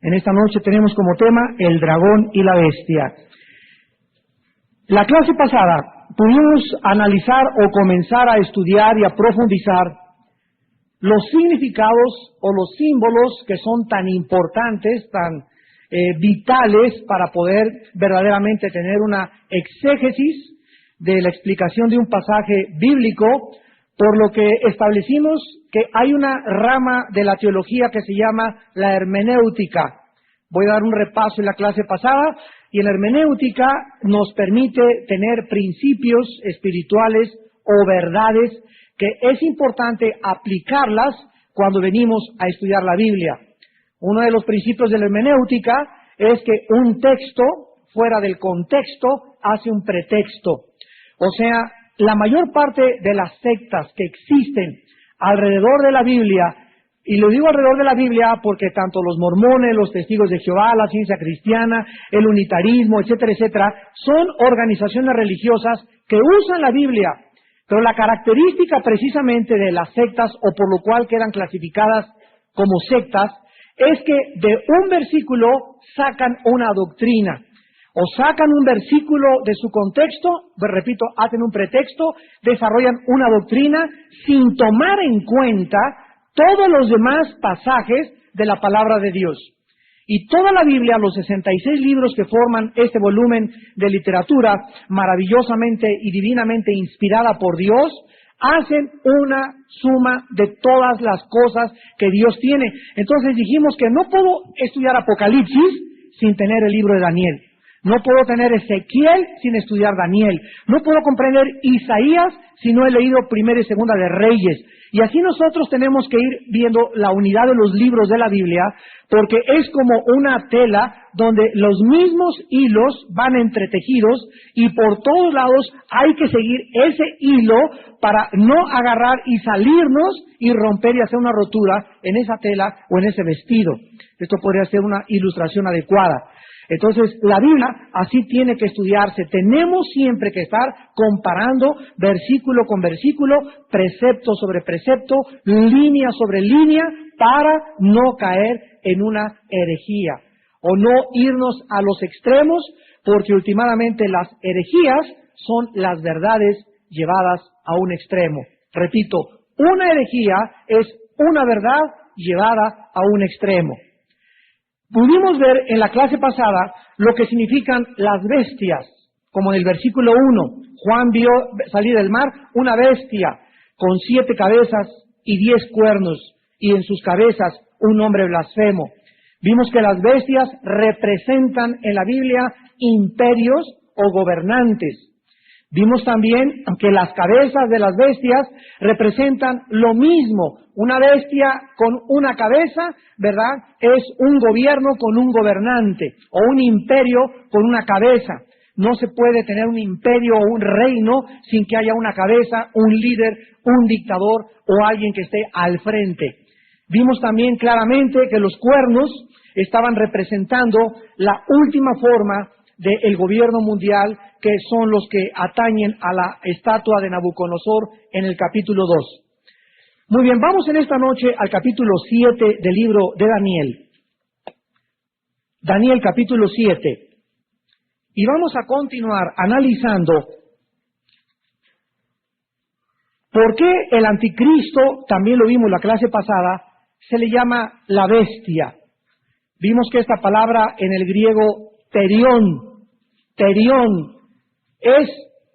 En esta noche tenemos como tema el dragón y la bestia. La clase pasada pudimos analizar o comenzar a estudiar y a profundizar los significados o los símbolos que son tan importantes, tan vitales para poder verdaderamente tener una exégesis de la explicación de un pasaje bíblico, por lo que establecimos que hay una rama de la teología que se llama la hermenéutica. Voy a dar un repaso en la clase pasada, y en la hermenéutica nos permite tener principios espirituales o verdades que es importante aplicarlas cuando venimos a estudiar la Biblia. Uno de los principios de la hermenéutica es que un texto fuera del contexto hace un pretexto. O sea, la mayor parte de las sectas que existen alrededor de la Biblia, y lo digo alrededor de la Biblia porque tanto los mormones, los testigos de Jehová, la ciencia cristiana, el unitarismo, etcétera, etcétera, son organizaciones religiosas que usan la Biblia. Pero la característica precisamente de las sectas, o por lo cual quedan clasificadas como sectas, es que de un versículo sacan una doctrina. O sacan un versículo de su contexto, repito, hacen un pretexto, desarrollan una doctrina sin tomar en cuenta todos los demás pasajes de la palabra de Dios. Y toda la Biblia, los 66 libros que forman este volumen de literatura maravillosamente y divinamente inspirada por Dios, hacen una suma de todas las cosas que Dios tiene. Entonces dijimos que no puedo estudiar Apocalipsis sin tener el libro de Daniel. No puedo tener Ezequiel sin estudiar Daniel. No puedo comprender Isaías si no he leído Primera y Segunda de Reyes. Y así nosotros tenemos que ir viendo la unidad de los libros de la Biblia, porque es como una tela donde los mismos hilos van entretejidos y por todos lados hay que seguir ese hilo para no agarrar y salirnos y romper y hacer una rotura en esa tela o en ese vestido. Esto podría ser una ilustración adecuada. Entonces, la Biblia así tiene que estudiarse. Tenemos siempre que estar comparando versículo con versículo, precepto sobre precepto, línea sobre línea, para no caer en una herejía o no irnos a los extremos, porque últimamente las herejías son las verdades llevadas a un extremo. Repito, una herejía es una verdad llevada a un extremo. Pudimos ver en la clase pasada lo que significan las bestias, como en el versículo 1. Juan vio salir del mar una bestia con 7 cabezas y 10 cuernos, y en sus cabezas un hombre blasfemo. Vimos que las bestias representan en la Biblia imperios o gobernantes. Vimos también que las cabezas de las bestias representan lo mismo. Una bestia con una cabeza, ¿verdad?, es un gobierno con un gobernante, o un imperio con una cabeza. No se puede tener un imperio o un reino sin que haya una cabeza, un líder, un dictador o alguien que esté al frente. Vimos también claramente que los cuernos estaban representando la última forma del gobierno mundial, que son los que atañen a la estatua de Nabucodonosor en el capítulo 2. Muy bien, vamos en esta noche al capítulo 7 del libro de Daniel. Daniel capítulo 7. Y vamos a continuar analizando por qué el anticristo, también lo vimos la clase pasada, se le llama la bestia. Vimos que esta palabra en el griego terión, es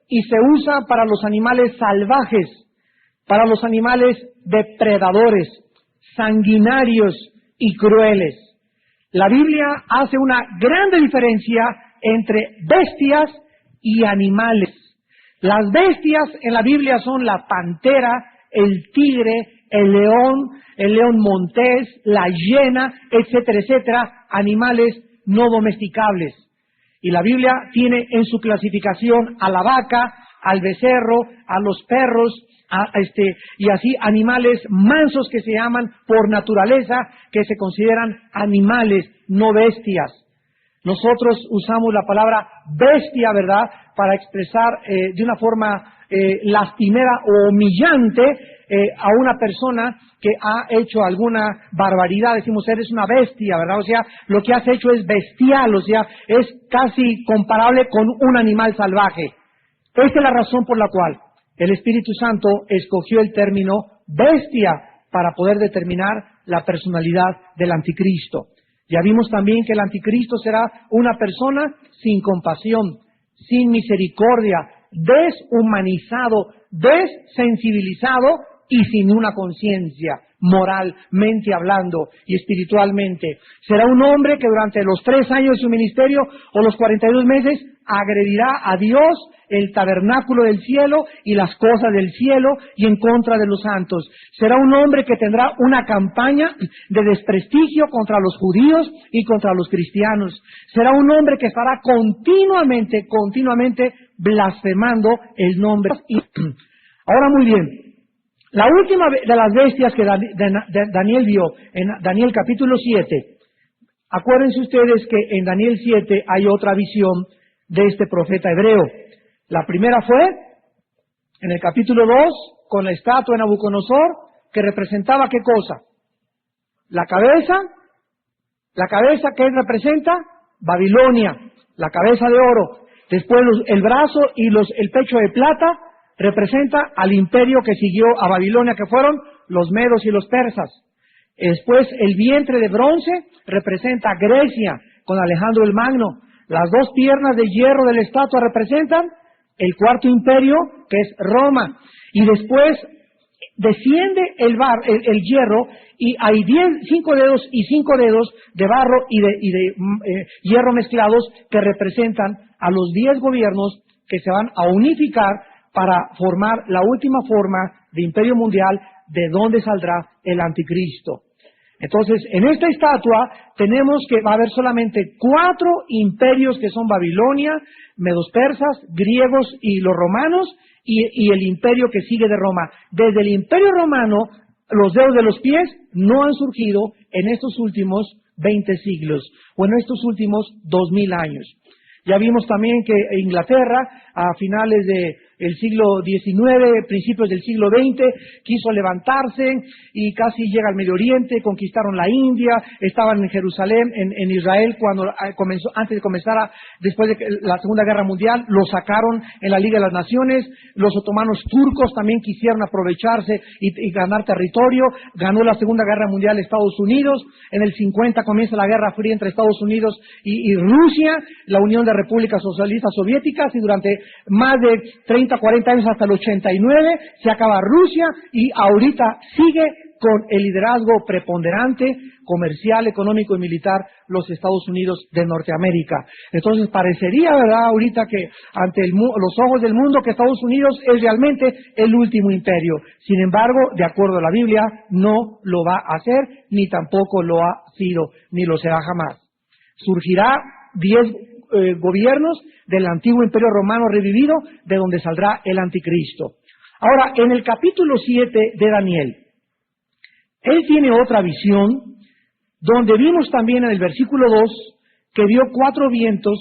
y se usa para los animales salvajes, para los animales depredadores, sanguinarios y crueles. La Biblia hace una grande diferencia entre bestias y animales. Las bestias en la Biblia son la pantera, el tigre, el león montés, la hiena, etcétera, etcétera, animales no domesticables. Y la Biblia tiene en su clasificación a la vaca, al becerro, a los perros, y así animales mansos que se llaman por naturaleza, que se consideran animales, no bestias. Nosotros usamos la palabra bestia, ¿verdad?, para expresar de una forma lastimera o humillante a una persona que ha hecho alguna barbaridad. Decimos, eres una bestia, ¿verdad? O sea, lo que has hecho es bestial, o sea, es casi comparable con un animal salvaje. Esta es la razón por la cual el Espíritu Santo escogió el término bestia para poder determinar la personalidad del anticristo. Ya vimos también que el anticristo será una persona sin compasión, sin misericordia, deshumanizado, desensibilizado y sin una conciencia, moralmente hablando y espiritualmente. Será un hombre que durante los 3 años de su ministerio o los 42 meses agredirá a Dios, el tabernáculo del cielo y las cosas del cielo y en contra de los santos. Será un hombre que tendrá una campaña de desprestigio contra los judíos y contra los cristianos. Será un hombre que estará continuamente blasfemando el nombre. Ahora muy bien, la última de las bestias que Daniel vio en Daniel capítulo 7, acuérdense ustedes que en Daniel 7 hay otra visión de este profeta hebreo. La primera fue en el capítulo 2 con la estatua de Nabucodonosor que representaba ¿qué cosa? La cabeza que representa Babilonia, la cabeza de oro. Después el brazo y el pecho de plata representa al imperio que siguió a Babilonia, que fueron los medos y los persas. Después el vientre de bronce representa a Grecia con Alejandro el Magno. Las 2 piernas de hierro de la estatua representan el cuarto imperio, que es Roma. Y después desciende el hierro y hay 5 dedos y 5 dedos de barro y de hierro mezclados que representan a los 10 gobiernos que se van a unificar para formar la última forma de imperio mundial, de donde saldrá el anticristo. Entonces, en esta estatua tenemos que va a haber solamente 4 imperios que son Babilonia, medos persas, griegos y los romanos, y el imperio que sigue de Roma. Desde el imperio romano, los dedos de los pies no han surgido en estos últimos 20 siglos, o en estos últimos 2000 años. Ya vimos también que Inglaterra, a finales del siglo XIX, principios del siglo XX, quiso levantarse y casi llega al Medio Oriente, conquistaron la India, estaban en Jerusalén, en Israel, cuando comenzó, antes de comenzar, después de la Segunda Guerra Mundial, lo sacaron en la Liga de las Naciones. Los otomanos turcos también quisieron aprovecharse y ganar territorio. Ganó la Segunda Guerra Mundial Estados Unidos. En el 50 comienza la Guerra Fría entre Estados Unidos y Rusia, la Unión de Repúblicas Socialistas Soviéticas, y durante más de 30, 40 años hasta el 89 se acaba Rusia, y ahorita sigue con el liderazgo preponderante comercial, económico y militar los Estados Unidos de Norteamérica. Entonces parecería, ¿verdad?, ahorita que ante los ojos del mundo que Estados Unidos es realmente el último imperio. Sin embargo, de acuerdo a la Biblia, no lo va a hacer, ni tampoco lo ha sido, ni lo será jamás. Surgirá 10 gobiernos del antiguo imperio romano revivido, de donde saldrá el anticristo. Ahora, en el capítulo 7 de Daniel, él tiene otra visión, donde vimos también en el versículo 2 que vio 4 vientos.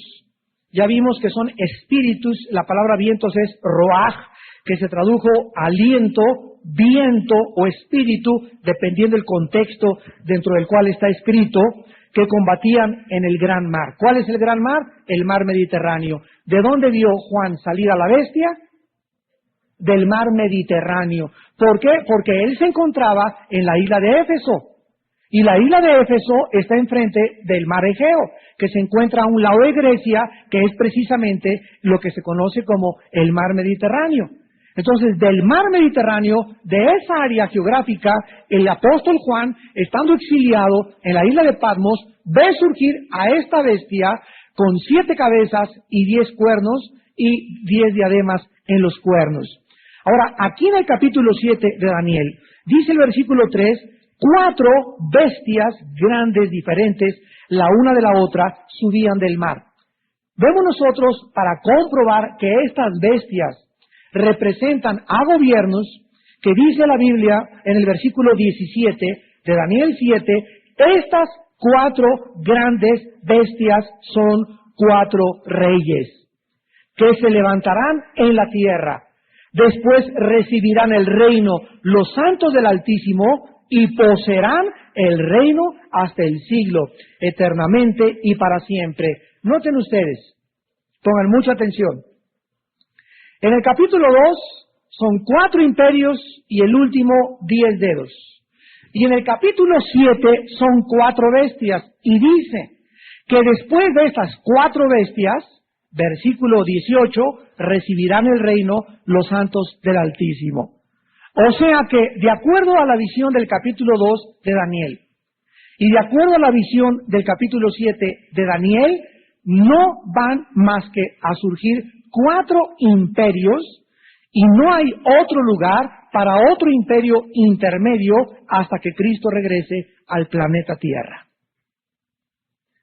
Ya vimos que son espíritus, la palabra vientos es roaj, que se tradujo aliento, viento o espíritu, dependiendo del contexto dentro del cual está escrito, que combatían en el gran mar. ¿Cuál es el gran mar? El mar Mediterráneo. ¿De dónde vio Juan salir a la bestia? Del mar Mediterráneo. ¿Por qué? Porque él se encontraba en la isla de Éfeso. Y la isla de Éfeso está enfrente del mar Egeo, que se encuentra a un lado de Grecia, que es precisamente lo que se conoce como el mar Mediterráneo. Entonces, del mar Mediterráneo, de esa área geográfica, el apóstol Juan, estando exiliado en la isla de Patmos, ve surgir a esta bestia con 7 cabezas y 10 cuernos y 10 diademas en los cuernos. Ahora, aquí en el capítulo 7 de Daniel, dice el versículo 3, 4 bestias grandes, diferentes, la una de la otra, subían del mar. Vemos nosotros, para comprobar que estas bestias representan a gobiernos, que dice la Biblia en el versículo 17 de Daniel 7, estas 4 grandes bestias son 4 reyes que se levantarán en la tierra. Después recibirán el reino los santos del Altísimo y poseerán el reino hasta el siglo, eternamente y para siempre. Noten ustedes, pongan mucha atención. En el capítulo 2 son 4 imperios y el último 10 dedos. Y en el capítulo 7 son 4 bestias y dice que después de estas 4 bestias, versículo 18, recibirán el reino los santos del Altísimo. O sea que, de acuerdo a la visión del capítulo 2 de Daniel, y de acuerdo a la visión del capítulo 7 de Daniel, no van más que a surgir 4 imperios, y no hay otro lugar para otro imperio intermedio hasta que Cristo regrese al planeta Tierra.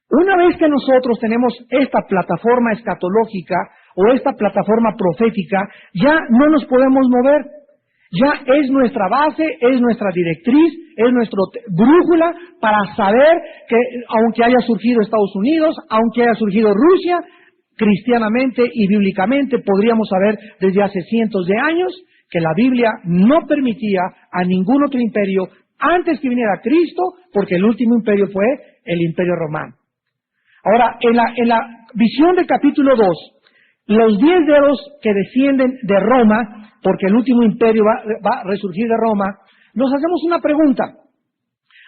Una vez que nosotros tenemos esta plataforma escatológica o esta plataforma profética, ya no nos podemos mover. Ya es nuestra base, es nuestra directriz, es nuestra brújula para saber que aunque haya surgido Estados Unidos, aunque haya surgido Rusia, cristianamente y bíblicamente podríamos saber desde hace cientos de años que la Biblia no permitía a ningún otro imperio antes que viniera Cristo, porque el último imperio fue el Imperio Romano. Ahora, en la visión del capítulo 2, los 10 dedos que descienden de Roma, porque el último imperio va a resurgir de Roma, nos hacemos una pregunta.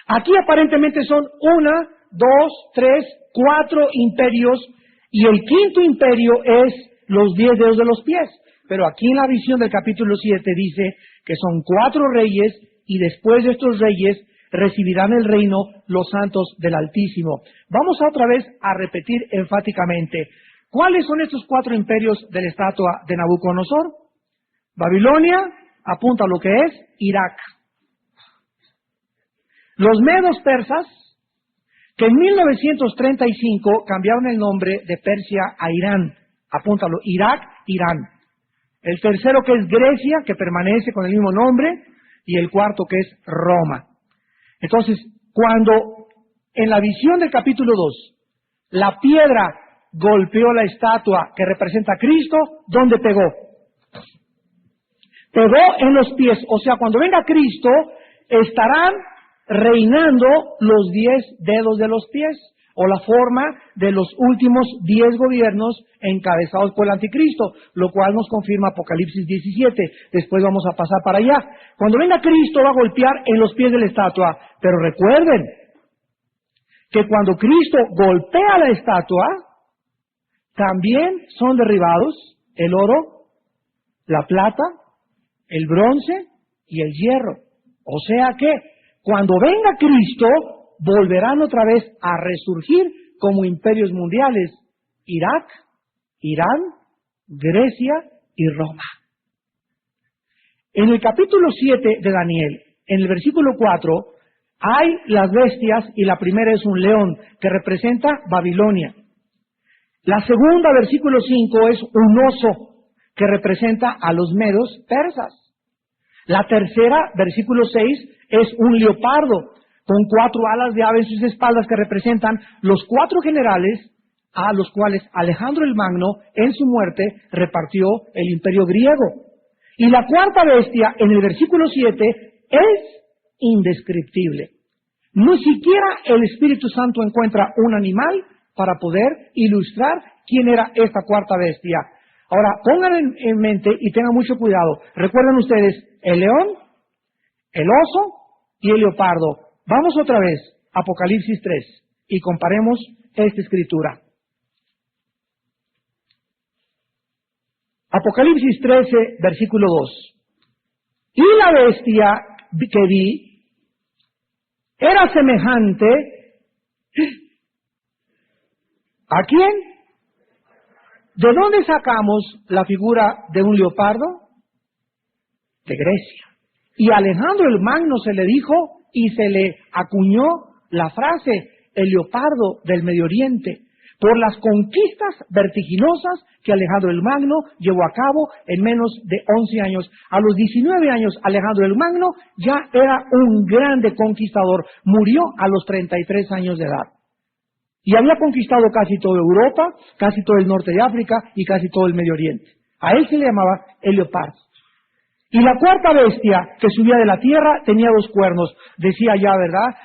Aquí aparentemente son 1, 2, 3, 4 imperios, y el quinto imperio es los 10 dedos de los pies. Pero aquí en la visión del capítulo 7 dice que son 4 reyes, y después de estos reyes recibirán el reino los santos del Altísimo. Vamos otra vez a repetir enfáticamente. ¿Cuáles son estos 4 imperios de la estatua de Nabucodonosor? Babilonia apunta a lo que es Irak. Los medos persas, que en 1935 cambiaron el nombre de Persia a Irán. Apúntalo, Irak, Irán. El tercero que es Grecia, que permanece con el mismo nombre, y el cuarto que es Roma. Entonces, cuando en la visión del capítulo 2, la piedra golpeó la estatua que representa a Cristo, ¿dónde pegó? Pegó en los pies. O sea, cuando venga Cristo, estarán reinando los 10 dedos de los pies, o la forma de los últimos 10 gobiernos encabezados por el anticristo, lo cual nos confirma Apocalipsis 17. Después vamos a pasar para allá. Cuando venga Cristo va a golpear en los pies de la estatua, pero recuerden que cuando Cristo golpea la estatua, también son derribados el oro, la plata, el bronce y el hierro. O sea que cuando venga Cristo, volverán otra vez a resurgir como imperios mundiales: Irak, Irán, Grecia y Roma. En el capítulo 7 de Daniel, en el versículo 4, hay las bestias, y la primera es un león, que representa Babilonia. La segunda, versículo 5, es un oso, que representa a los medos persas. La tercera, versículo 6, es un leopardo, con 4 alas de ave en sus espaldas, que representan los 4 generales a los cuales Alejandro el Magno, en su muerte, repartió el imperio griego. Y la cuarta bestia, en el versículo 7, es indescriptible. Ni siquiera el Espíritu Santo encuentra un animal para poder ilustrar quién era esta cuarta bestia. Ahora, pongan en mente y tengan mucho cuidado. Recuerden ustedes, el león, el oso y el leopardo. Vamos otra vez, Apocalipsis 3, y comparemos esta escritura. Apocalipsis 13, versículo 2. Y la bestia que vi era semejante ¿a quién? ¿De dónde sacamos la figura de un leopardo? De Grecia. Y a Alejandro el Magno se le dijo y se le acuñó la frase, el leopardo del Medio Oriente, por las conquistas vertiginosas que Alejandro el Magno llevó a cabo en menos de 11 años. A los 19 años, Alejandro el Magno ya era un grande conquistador. Murió a los 33 años de edad. Y había conquistado casi toda Europa, casi todo el norte de África y casi todo el Medio Oriente. A él se le llamaba el leopardo. Y la cuarta bestia que subía de la tierra tenía 2 cuernos, decía ya, ¿verdad?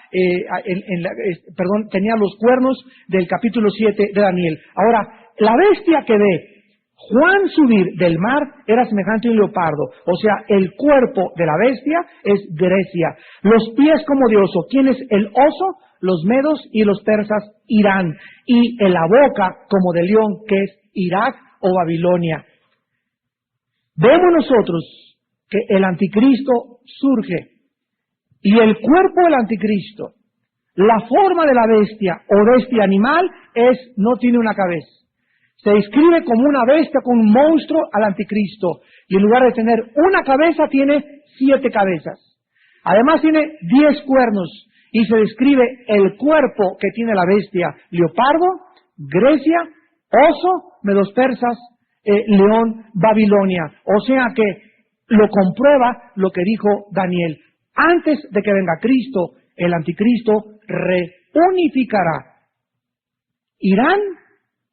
Tenía los cuernos del capítulo 7 de Daniel. Ahora, la bestia que ve Juan subir del mar era semejante a un leopardo, o sea, el cuerpo de la bestia es Grecia, los pies como de oso. ¿Quién es el oso? Los medos y los persas, Irán, y en la boca como de león, que es Irak o Babilonia. Vemos nosotros que el anticristo surge, y el cuerpo del anticristo, la forma de la bestia o bestia animal, no tiene una cabeza. Se describe como una bestia, como un monstruo al anticristo, y en lugar de tener una cabeza, tiene 7 cabezas. Además tiene 10 cuernos, y se describe el cuerpo que tiene la bestia: leopardo, Grecia, oso, medos persas, león, Babilonia. O sea que lo comprueba lo que dijo Daniel. Antes de que venga Cristo, el anticristo reunificará Irán,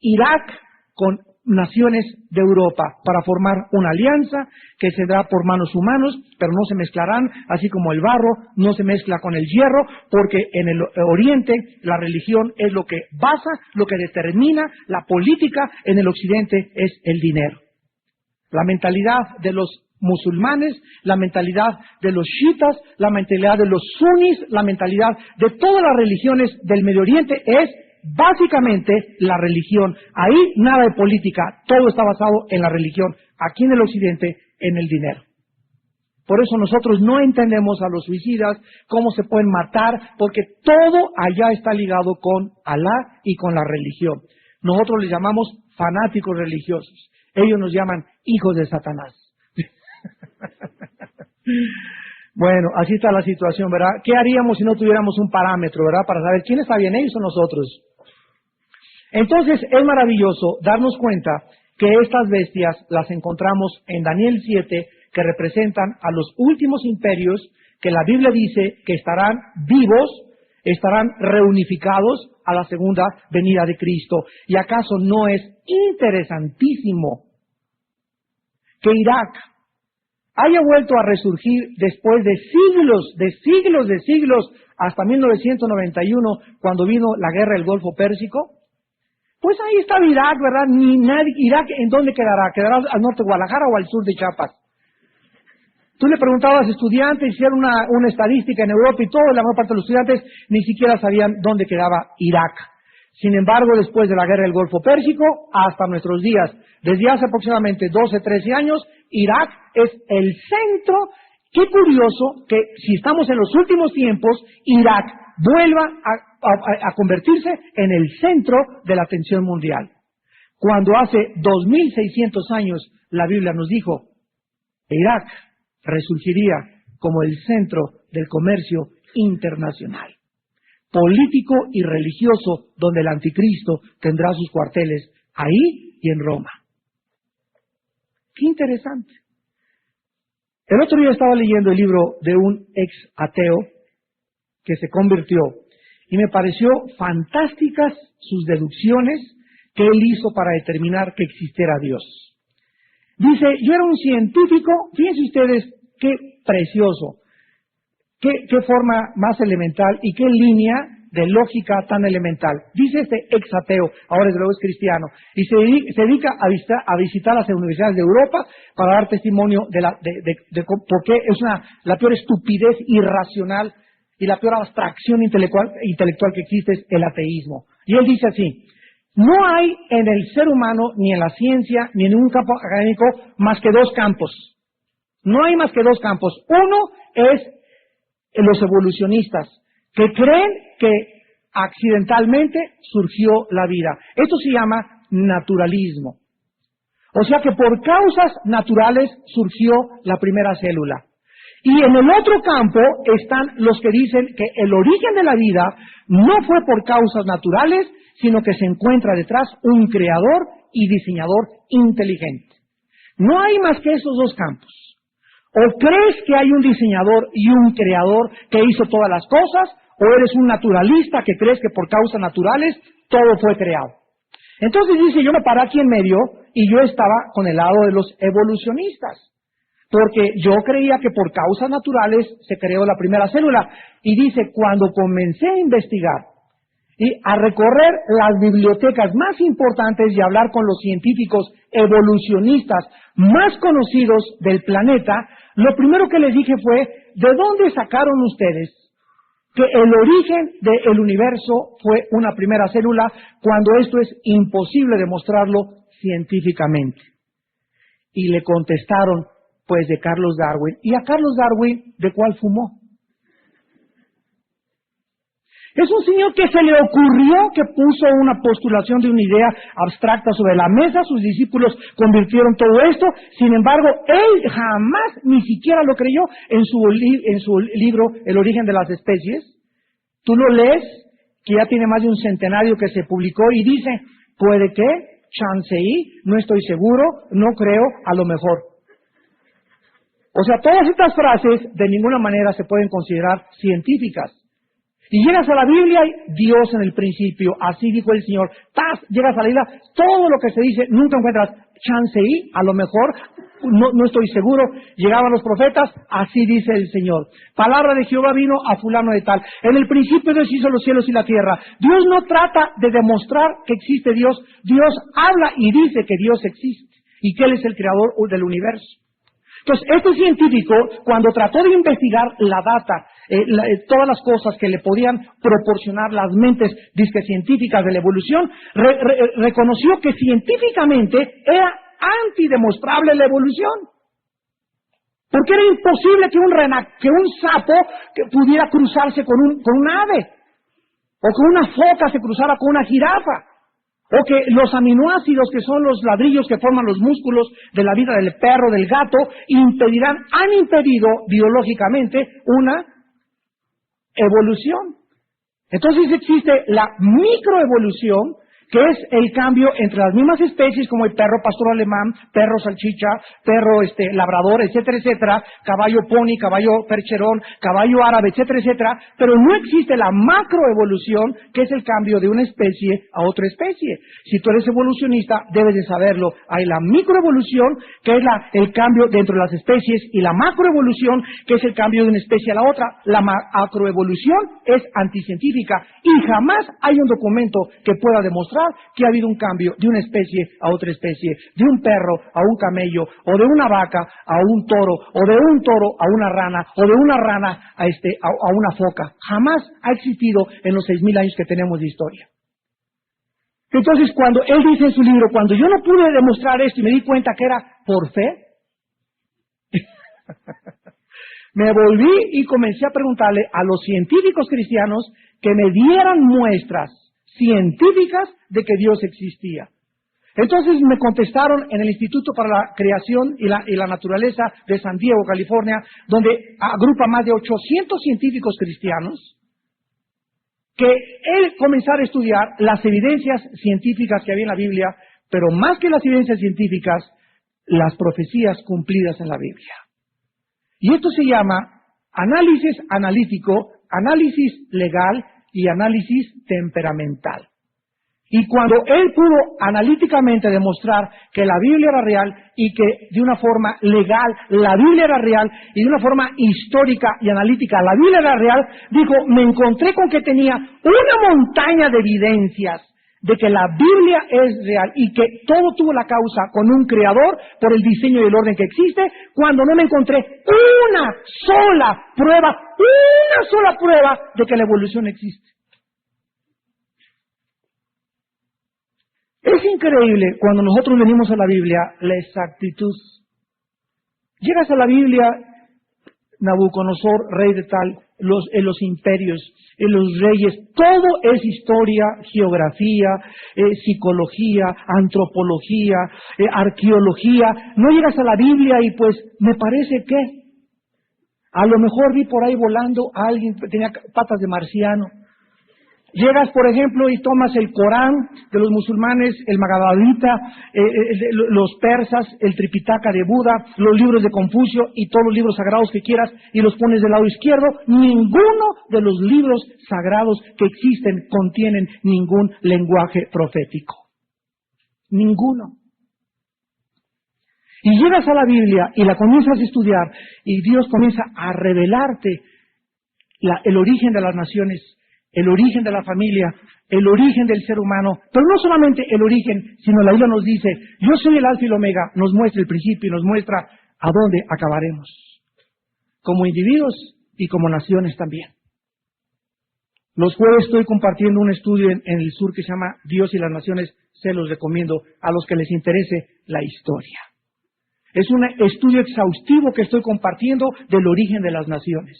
Irak, con naciones de Europa para formar una alianza que se da por manos humanos, pero no se mezclarán, así como el barro no se mezcla con el hierro, porque en el Oriente la religión es lo que basa, lo que determina la política. En el Occidente es el dinero. La mentalidad de los musulmanes, la mentalidad de los chiitas, la mentalidad de los sunis, la mentalidad de todas las religiones del Medio Oriente es básicamente la religión. Ahí nada de política, todo está basado en la religión. Aquí en el Occidente, en el dinero. Por eso nosotros no entendemos a los suicidas, cómo se pueden matar, porque todo allá está ligado con Alá y con la religión. Nosotros les llamamos fanáticos religiosos. Ellos nos llaman hijos de Satanás. Bueno, así está la situación, ¿verdad? ¿Qué haríamos si no tuviéramos un parámetro, ¿verdad? Para saber quién está bien, ellos o nosotros. Entonces, es maravilloso darnos cuenta que estas bestias las encontramos en Daniel 7, que representan a los últimos imperios que la Biblia dice que estarán vivos, estarán reunificados a la segunda venida de Cristo. ¿Y acaso no es interesantísimo que Irak haya vuelto a resurgir después de siglos, hasta 1991, cuando vino la guerra del Golfo Pérsico? Pues ahí está Irak, ¿verdad? Irak, ¿en dónde quedará? ¿Quedará al norte de Guadalajara o al sur de Chiapas? Tú le preguntabas a estudiantes, hicieron una estadística en Europa y todo, la mayor parte de los estudiantes ni siquiera sabían dónde quedaba Irak. Sin embargo, después de la guerra del Golfo Pérsico, hasta nuestros días, desde hace aproximadamente 12, 13 años, Irak es el centro. Qué curioso que si estamos en los últimos tiempos, Irak vuelva a convertirse en el centro de la atención mundial. Cuando hace 2600 años la Biblia nos dijo que Irak resurgiría como el centro del comercio internacional, político y religioso, donde el anticristo tendrá sus cuarteles ahí y en Roma. Qué interesante. El otro día estaba leyendo el libro de un ex ateo que se convirtió y me pareció fantásticas sus deducciones que él hizo para determinar que existiera Dios. Dice, yo era un científico, fíjense ustedes qué precioso, qué forma más elemental y qué línea de lógica tan elemental. Dice este ex ateo, ahora desde luego es cristiano, y se dedica a visitar las universidades de Europa para dar testimonio de por qué es la peor estupidez irracional y la peor abstracción intelectual que existe es el ateísmo. Y él dice así, no hay en el ser humano, ni en la ciencia, ni en ningún campo académico, más que 2 campos. No hay más que 2 campos. Uno es los evolucionistas, que creen que accidentalmente surgió la vida. Esto se llama naturalismo. O sea que por causas naturales surgió la primera célula. Y en el otro campo están los que dicen que el origen de la vida no fue por causas naturales, sino que se encuentra detrás un creador y diseñador inteligente. No hay más que esos 2 campos. O crees que hay un diseñador y un creador que hizo todas las cosas, o eres un naturalista que crees que por causas naturales todo fue creado. Entonces dice, yo me paré aquí en medio y yo estaba con el lado de los evolucionistas. porque yo creía que por causas naturales se creó la primera célula. Y dice, cuando comencé a investigar y a recorrer las bibliotecas más importantes y a hablar con los científicos evolucionistas más conocidos del planeta, lo primero que les dije fue, ¿de dónde sacaron ustedes que el origen del universo fue una primera célula cuando esto es imposible demostrarlo científicamente? Y le contestaron, pues de Carlos Darwin. ¿Y a Carlos Darwin de cuál fumó? Es un señor que se le ocurrió, que puso una postulación de una idea abstracta sobre la mesa, sus discípulos convirtieron todo esto, sin embargo, él jamás ni siquiera lo creyó en su libro El origen de las especies. Tú lo lees, que ya tiene más de un centenario que se publicó, y dice, puede que, chance y, no estoy seguro, no creo, a lo mejor. O sea, todas estas frases de ninguna manera se pueden considerar científicas. Y llegas a la Biblia y Dios en el principio, así dijo el Señor. Llegas a la Biblia, todo lo que se dice, nunca encuentras chance y, a lo mejor, no estoy seguro. Llegaban los profetas, así dice el Señor. Palabra de Jehová vino a fulano de tal. En el principio Dios hizo los cielos y la tierra. Dios no trata de demostrar que existe Dios. Dios habla y dice que Dios existe y que Él es el creador del universo. Entonces, este científico, cuando trató de investigar la data, todas las cosas que le podían proporcionar las mentes disque científicas de la evolución, reconoció que científicamente era antidemostrable la evolución. Porque era imposible que un sapo pudiera cruzarse con un ave, o que una foca se cruzara con una jirafa. O que los aminoácidos, que son los ladrillos que forman los músculos de la vida del perro, del gato, han impedido biológicamente una evolución. Entonces existe la microevolución, que es el cambio entre las mismas especies, como el perro pastor alemán, perro salchicha, perro labrador, etcétera, etcétera, caballo pony, caballo percherón, caballo árabe, etcétera, etcétera, pero no existe la macroevolución, que es el cambio de una especie a otra especie. Si tú eres evolucionista, debes de saberlo. Hay la microevolución, que es el cambio dentro de las especies, y la macroevolución, que es el cambio de una especie a la otra. La macroevolución es anticientífica, y jamás hay un documento que pueda demostrar que ha habido un cambio de una especie a otra especie, de un perro a un camello, o de una vaca a un toro, o de un toro a una rana, o de una rana a una foca. Jamás ha existido en los 6,000 años que tenemos de historia. Entonces, cuando él dice en su libro, cuando yo no pude demostrar esto y me di cuenta que era por fe, me volví y comencé a preguntarle a los científicos cristianos que me dieran muestras científicas de que Dios existía. Entonces me contestaron en el Instituto para la Creación y la Naturaleza de San Diego, California, donde agrupa más de 800 científicos cristianos, que él comenzara a estudiar las evidencias científicas que había en la Biblia, pero más que las evidencias científicas, las profecías cumplidas en la Biblia. Y esto se llama análisis analítico, análisis legal y análisis temperamental. Y cuando él pudo analíticamente demostrar que la Biblia era real y que de una forma legal la Biblia era real y de una forma histórica y analítica la Biblia era real, dijo, me encontré con que tenía una montaña de evidencias de que la Biblia es real y que todo tuvo la causa con un creador por el diseño y el orden que existe, cuando no me encontré una sola prueba de que la evolución existe. Es increíble cuando nosotros venimos a la Biblia, la exactitud. Llegas a la Biblia, Nabucodonosor, rey de tal, los imperios, los reyes, todo es historia, geografía, psicología, antropología, arqueología. No llegas a la Biblia y pues, me parece que, a lo mejor vi por ahí volando a alguien que tenía patas de marciano. Llegas, por ejemplo, y tomas el Corán de los musulmanes, el Bhagavad-gita, los persas, el Tripitaka de Buda, los libros de Confucio y todos los libros sagrados que quieras y los pones del lado izquierdo. Ninguno de los libros sagrados que existen contienen ningún lenguaje profético. Ninguno. Y llegas a la Biblia y la comienzas a estudiar y Dios comienza a revelarte el origen de las naciones, el origen de la familia, el origen del ser humano, pero no solamente el origen, sino la Biblia nos dice, yo soy el Alfa y el Omega, nos muestra el principio y nos muestra a dónde acabaremos, como individuos y como naciones también. Los jueves estoy compartiendo un estudio en el sur que se llama Dios y las Naciones, se los recomiendo a los que les interese la historia. Es un estudio exhaustivo que estoy compartiendo del origen de las naciones,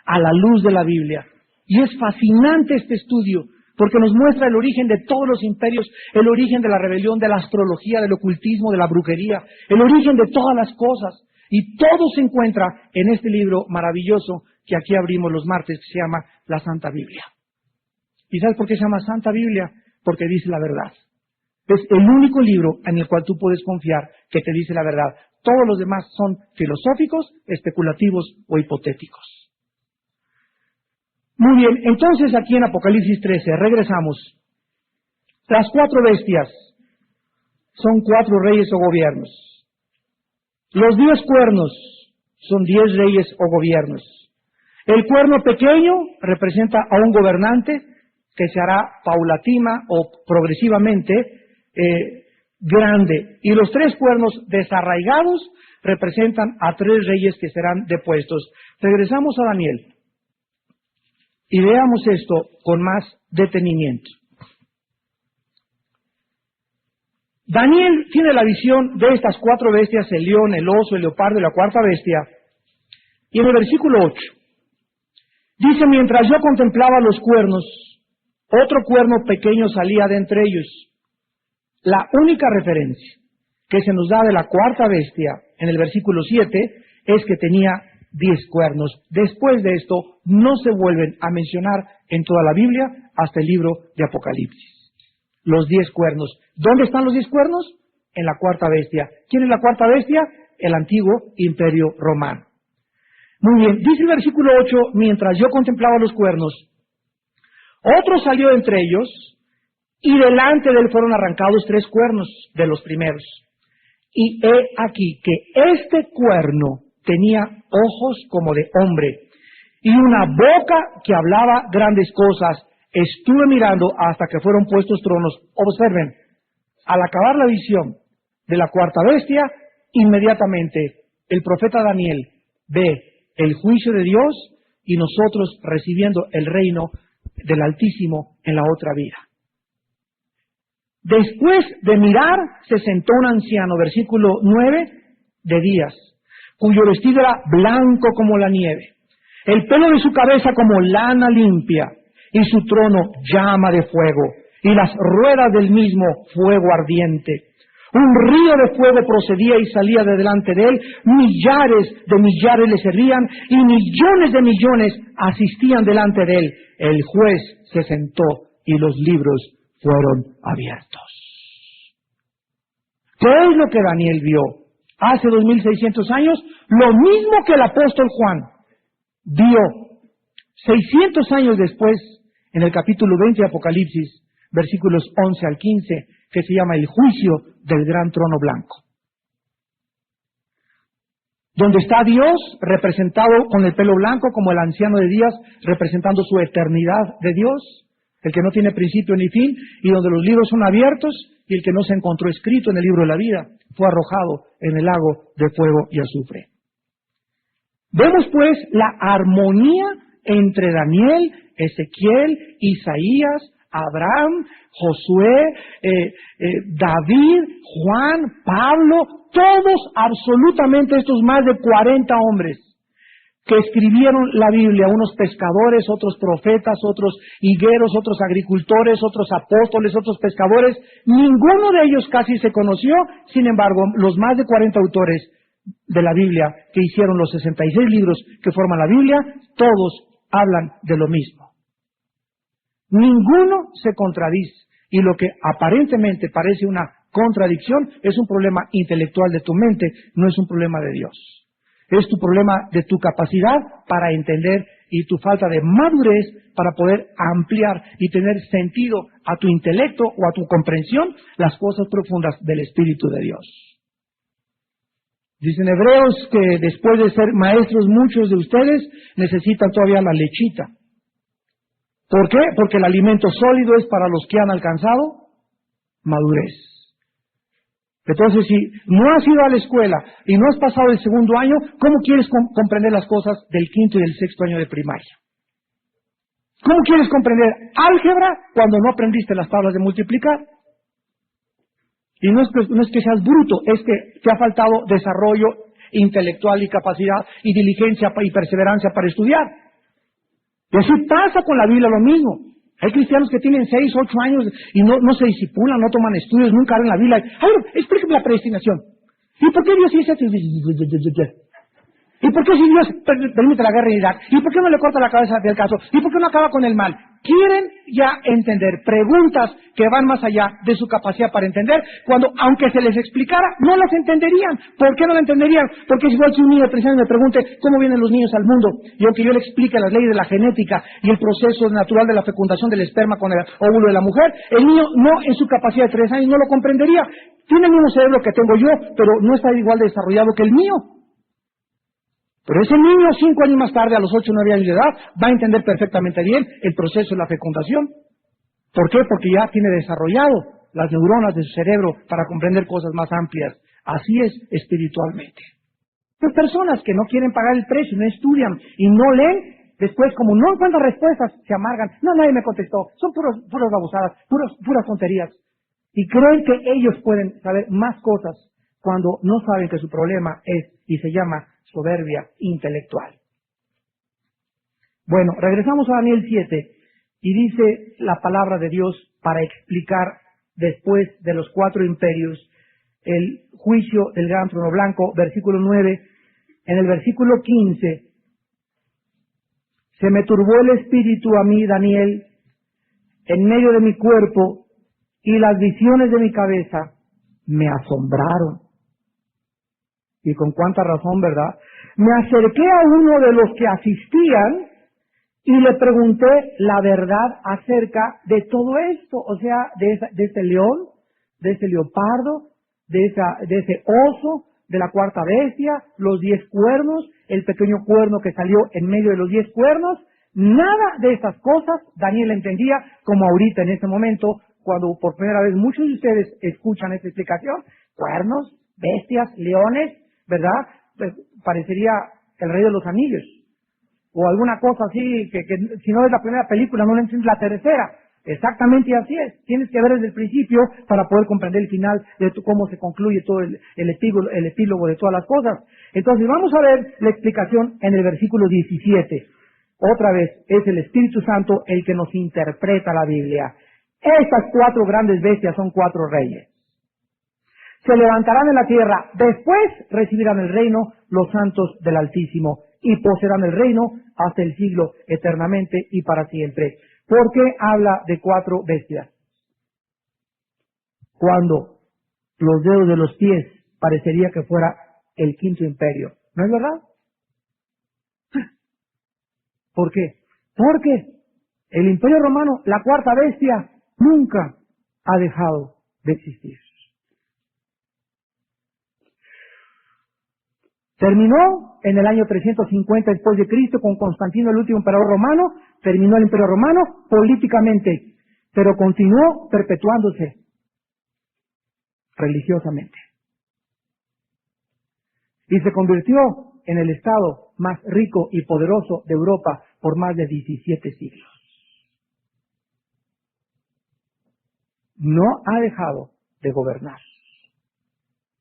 a la luz de la Biblia. Y es fascinante este estudio, porque nos muestra el origen de todos los imperios, el origen de la rebelión, de la astrología, del ocultismo, de la brujería, el origen de todas las cosas. Y todo se encuentra en este libro maravilloso que aquí abrimos los martes, que se llama la Santa Biblia. ¿Y sabes por qué se llama Santa Biblia? Porque dice la verdad. Es el único libro en el cual tú puedes confiar que te dice la verdad. Todos los demás son filosóficos, especulativos o hipotéticos. Muy bien, entonces aquí en Apocalipsis 13, regresamos. Las 4 bestias son 4 reyes o gobiernos. Los 10 cuernos son 10 reyes o gobiernos. El cuerno pequeño representa a un gobernante que se hará paulatina o progresivamente grande. Y los 3 cuernos desarraigados representan a 3 reyes que serán depuestos. Regresamos a Daniel. Y veamos esto con más detenimiento. Daniel tiene la visión de estas 4 bestias, el león, el oso, el leopardo y la 4ª bestia. Y en el versículo 8, dice, mientras yo contemplaba los cuernos, otro cuerno pequeño salía de entre ellos. La única referencia que se nos da de la 4ª bestia en el versículo 7 es que tenía 10 cuernos. Después de esto no se vuelven a mencionar en toda la Biblia hasta el libro de Apocalipsis. Los 10 cuernos. ¿Dónde están los 10 cuernos? En la 4ª bestia. ¿Quién es la 4ª bestia? El antiguo imperio romano. Muy bien, dice el versículo 8, mientras yo contemplaba los cuernos, otro salió de entre ellos y delante de él fueron arrancados 3 cuernos de los primeros. Y he aquí que este cuerno tenía ojos como de hombre y una boca que hablaba grandes cosas. Estuve mirando hasta que fueron puestos tronos. Observen, al acabar la visión de la 4ª bestia, inmediatamente el profeta Daniel ve el juicio de Dios y nosotros recibiendo el reino del Altísimo en la otra vida. Después de mirar, se sentó un anciano, versículo 9, de días, cuyo vestido era blanco como la nieve, el pelo de su cabeza como lana limpia, y su trono llama de fuego, y las ruedas del mismo fuego ardiente. Un río de fuego procedía y salía de delante de él, millares de millares le servían, y millones de millones asistían delante de él. El juez se sentó y los libros fueron abiertos. ¿Qué es lo que Daniel vio? Hace 2600 años, lo mismo que el apóstol Juan vio 600 años después, en el capítulo 20 de Apocalipsis, versículos 11 al 15, que se llama el juicio del gran trono blanco. Donde está Dios representado con el pelo blanco como el anciano de días, representando su eternidad de Dios, el que no tiene principio ni fin, y donde los libros son abiertos, y el que no se encontró escrito en el libro de la vida fue arrojado en el lago de fuego y azufre. Vemos pues la armonía entre Daniel, Ezequiel, Isaías, Abraham, Josué, David, Juan, Pablo, todos absolutamente estos más de 40 hombres que escribieron la Biblia, unos pescadores, otros profetas, otros higueros, otros agricultores, otros apóstoles, otros pescadores, ninguno de ellos casi se conoció. Sin embargo, los más de 40 autores de la Biblia que hicieron los 66 libros que forman la Biblia, todos hablan de lo mismo. Ninguno se contradice, y lo que aparentemente parece una contradicción es un problema intelectual de tu mente, no es un problema de Dios. Es tu problema de tu capacidad para entender y tu falta de madurez para poder ampliar y tener sentido a tu intelecto o a tu comprensión las cosas profundas del Espíritu de Dios. Dicen Hebreos que después de ser maestros muchos de ustedes necesitan todavía la lechita. ¿Por qué? Porque el alimento sólido es para los que han alcanzado madurez. Entonces, si no has ido a la escuela y no has pasado el segundo año, ¿cómo quieres comprender las cosas del quinto y del sexto año de primaria? ¿Cómo quieres comprender álgebra cuando no aprendiste las tablas de multiplicar? Y no es que seas bruto, es que te ha faltado desarrollo intelectual y capacidad y diligencia y perseverancia para estudiar. Y así pasa con la Biblia lo mismo. Hay cristianos que tienen 6, 8 años y no se disipulan, no toman estudios, nunca leen la Biblia. A ver, explíqueme la predestinación. ¿Y por qué Dios dice esto? ¿Y por qué si Dios permite la guerra en Irak? ¿Y por qué no le corta la cabeza del caso? ¿Y por qué no acaba con el mal? Quieren ya entender preguntas que van más allá de su capacidad para entender, cuando, aunque se les explicara, no las entenderían. ¿Por qué no las entenderían? Porque es igual si un niño de 3 años me pregunte cómo vienen los niños al mundo, y aunque yo le explique las leyes de la genética y el proceso natural de la fecundación del esperma con el óvulo de la mujer, el niño no, en su capacidad de 3 años, no lo comprendería. Tiene el mismo cerebro que tengo yo, pero no está igual de desarrollado que el mío. Pero ese niño, 5 años más tarde, a los 8 o 9 años de edad, va a entender perfectamente bien el proceso de la fecundación. ¿Por qué? Porque ya tiene desarrollado las neuronas de su cerebro para comprender cosas más amplias. Así es espiritualmente. Las personas que no quieren pagar el precio, no estudian y no leen, después, como no encuentran respuestas, se amargan. No, nadie me contestó. Son puras babosadas, puras tonterías. Y creen que ellos pueden saber más cosas cuando no saben que su problema es y se llama soberbia intelectual. Bueno, regresamos a Daniel 7 y dice la palabra de Dios para explicar después de los 4 imperios el juicio del gran trono blanco, versículo 9. En el versículo 15, se me turbó el espíritu a mí, Daniel, en medio de mi cuerpo, y las visiones de mi cabeza me asombraron. Y con cuánta razón, ¿verdad? Me acerqué a uno de los que asistían y le pregunté la verdad acerca de todo esto, o sea, de ese león, de ese leopardo, de ese oso, de la cuarta bestia, los 10 cuernos, el pequeño cuerno que salió en medio de los 10 cuernos. Nada de esas cosas Daniel entendía, como ahorita en este momento, cuando por primera vez muchos de ustedes escuchan esta explicación. Cuernos, bestias, leones, ¿verdad? Pues parecería el Rey de los Anillos, o alguna cosa así, que si no es la primera película, no le entiendes la tercera. Exactamente así es. Tienes que ver desde el principio para poder comprender el final de cómo se concluye todo el epílogo de todas las cosas. Entonces vamos a ver la explicación en el versículo 17. Otra vez, es el Espíritu Santo el que nos interpreta la Biblia. Estas 4 grandes bestias son 4 reyes. Se levantarán en la tierra, después recibirán el reino los santos del Altísimo, y poseerán el reino hasta el siglo, eternamente y para siempre. ¿Por qué habla de 4 bestias? Cuando los dedos de los pies parecería que fuera el quinto imperio. ¿No es verdad? ¿Por qué? Porque el imperio romano, la cuarta bestia, nunca ha dejado de existir. Terminó en el año 350 después de Cristo con Constantino, el último emperador romano. Terminó el imperio romano políticamente, pero continuó perpetuándose religiosamente. Y se convirtió en el estado más rico y poderoso de Europa por más de 17 siglos. No ha dejado de gobernar.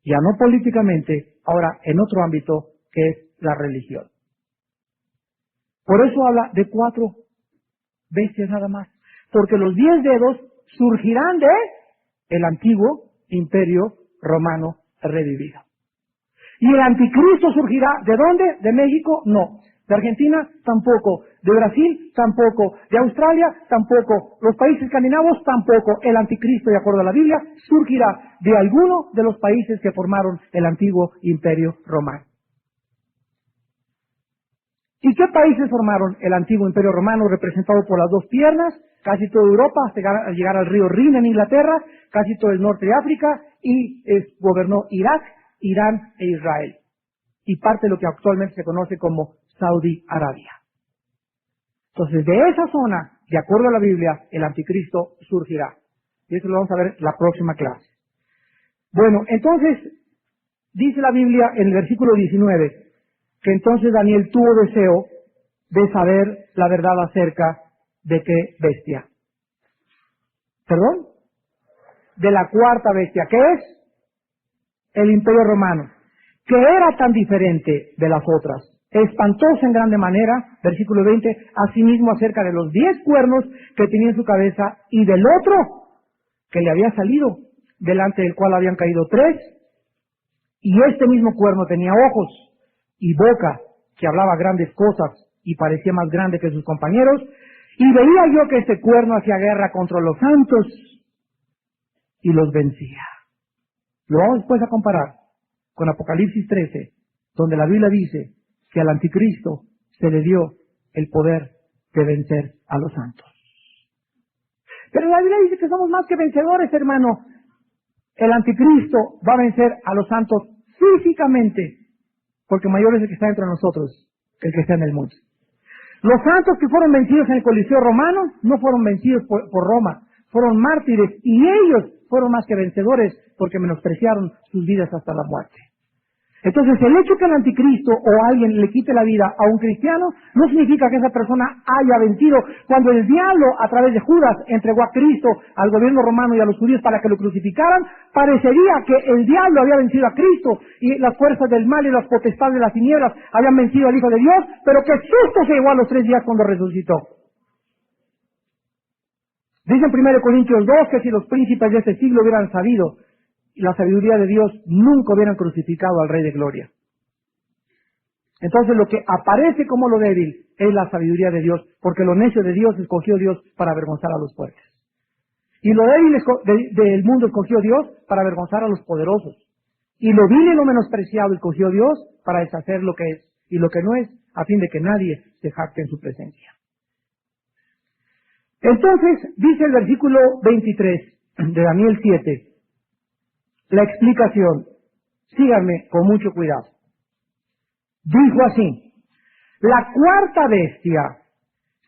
Ya no políticamente, ahora en otro ámbito que es la religión. Por eso habla de 4 bestias nada más, porque los 10 dedos surgirán de el antiguo imperio romano revivido. Y el anticristo surgirá, ¿de dónde? ¿De México? No. ¿De Argentina? Tampoco. ¿De Brasil? Tampoco. ¿De Australia? Tampoco. ¿Los países escandinavos? Tampoco. El anticristo, de acuerdo a la Biblia, surgirá de alguno de los países que formaron el antiguo imperio romano. ¿Y qué países formaron el antiguo imperio romano, representado por las 2 piernas? Casi toda Europa, hasta llegar al río Rin en Inglaterra, casi todo el norte de África, y gobernó Irak, Irán e Israel. y parte de lo que actualmente se conoce como Saudi Arabia. Entonces, de esa zona, de acuerdo a la Biblia, el anticristo surgirá. Y eso lo vamos a ver en la próxima clase. Bueno, entonces, dice la Biblia en el versículo 19, que entonces Daniel tuvo deseo de saber la verdad acerca de qué bestia. ¿Perdón? De la cuarta bestia, que es el Imperio Romano, que era tan diferente de las otras, espantosa en grande manera, versículo 20, asimismo acerca de los 10 cuernos que tenía en su cabeza y del otro que le había salido, delante del cual habían caído 3, y este mismo cuerno tenía ojos y boca, que hablaba grandes cosas y parecía más grande que sus compañeros, y veía yo que este cuerno hacía guerra contra los santos y los vencía. Lo vamos después a comparar con Apocalipsis 13, donde la Biblia dice que al anticristo se le dio el poder de vencer a los santos. Pero la Biblia dice que somos más que vencedores, hermano. El anticristo va a vencer a los santos físicamente, porque mayor es el que está entre nosotros que el que está en el mundo. Los santos que fueron vencidos en el Coliseo romano no fueron vencidos por Roma, fueron mártires, y ellos fueron más que vencedores porque menospreciaron sus vidas hasta la muerte. Entonces, el hecho que el anticristo o alguien le quite la vida a un cristiano no significa que esa persona haya vencido. Cuando el diablo, a través de Judas, entregó a Cristo al gobierno romano y a los judíos para que lo crucificaran, parecería que el diablo había vencido a Cristo y las fuerzas del mal y las potestades de las tinieblas habían vencido al Hijo de Dios, pero que susto se llevó a los 3 días cuando resucitó. Dice en 1 Corintios 2 que si los príncipes de este siglo hubieran sabido la sabiduría de Dios, nunca hubieran crucificado al Rey de Gloria. Entonces lo que aparece como lo débil es la sabiduría de Dios, porque lo necio de Dios escogió Dios para avergonzar a los fuertes. Y lo débil del mundo escogió Dios para avergonzar a los poderosos. Y lo vil y lo menospreciado escogió Dios para deshacer lo que es y lo que no es, a fin de que nadie se jacte en su presencia. Entonces, dice el versículo 23 de Daniel 7, la explicación, síganme con mucho cuidado. Dijo así: la cuarta bestia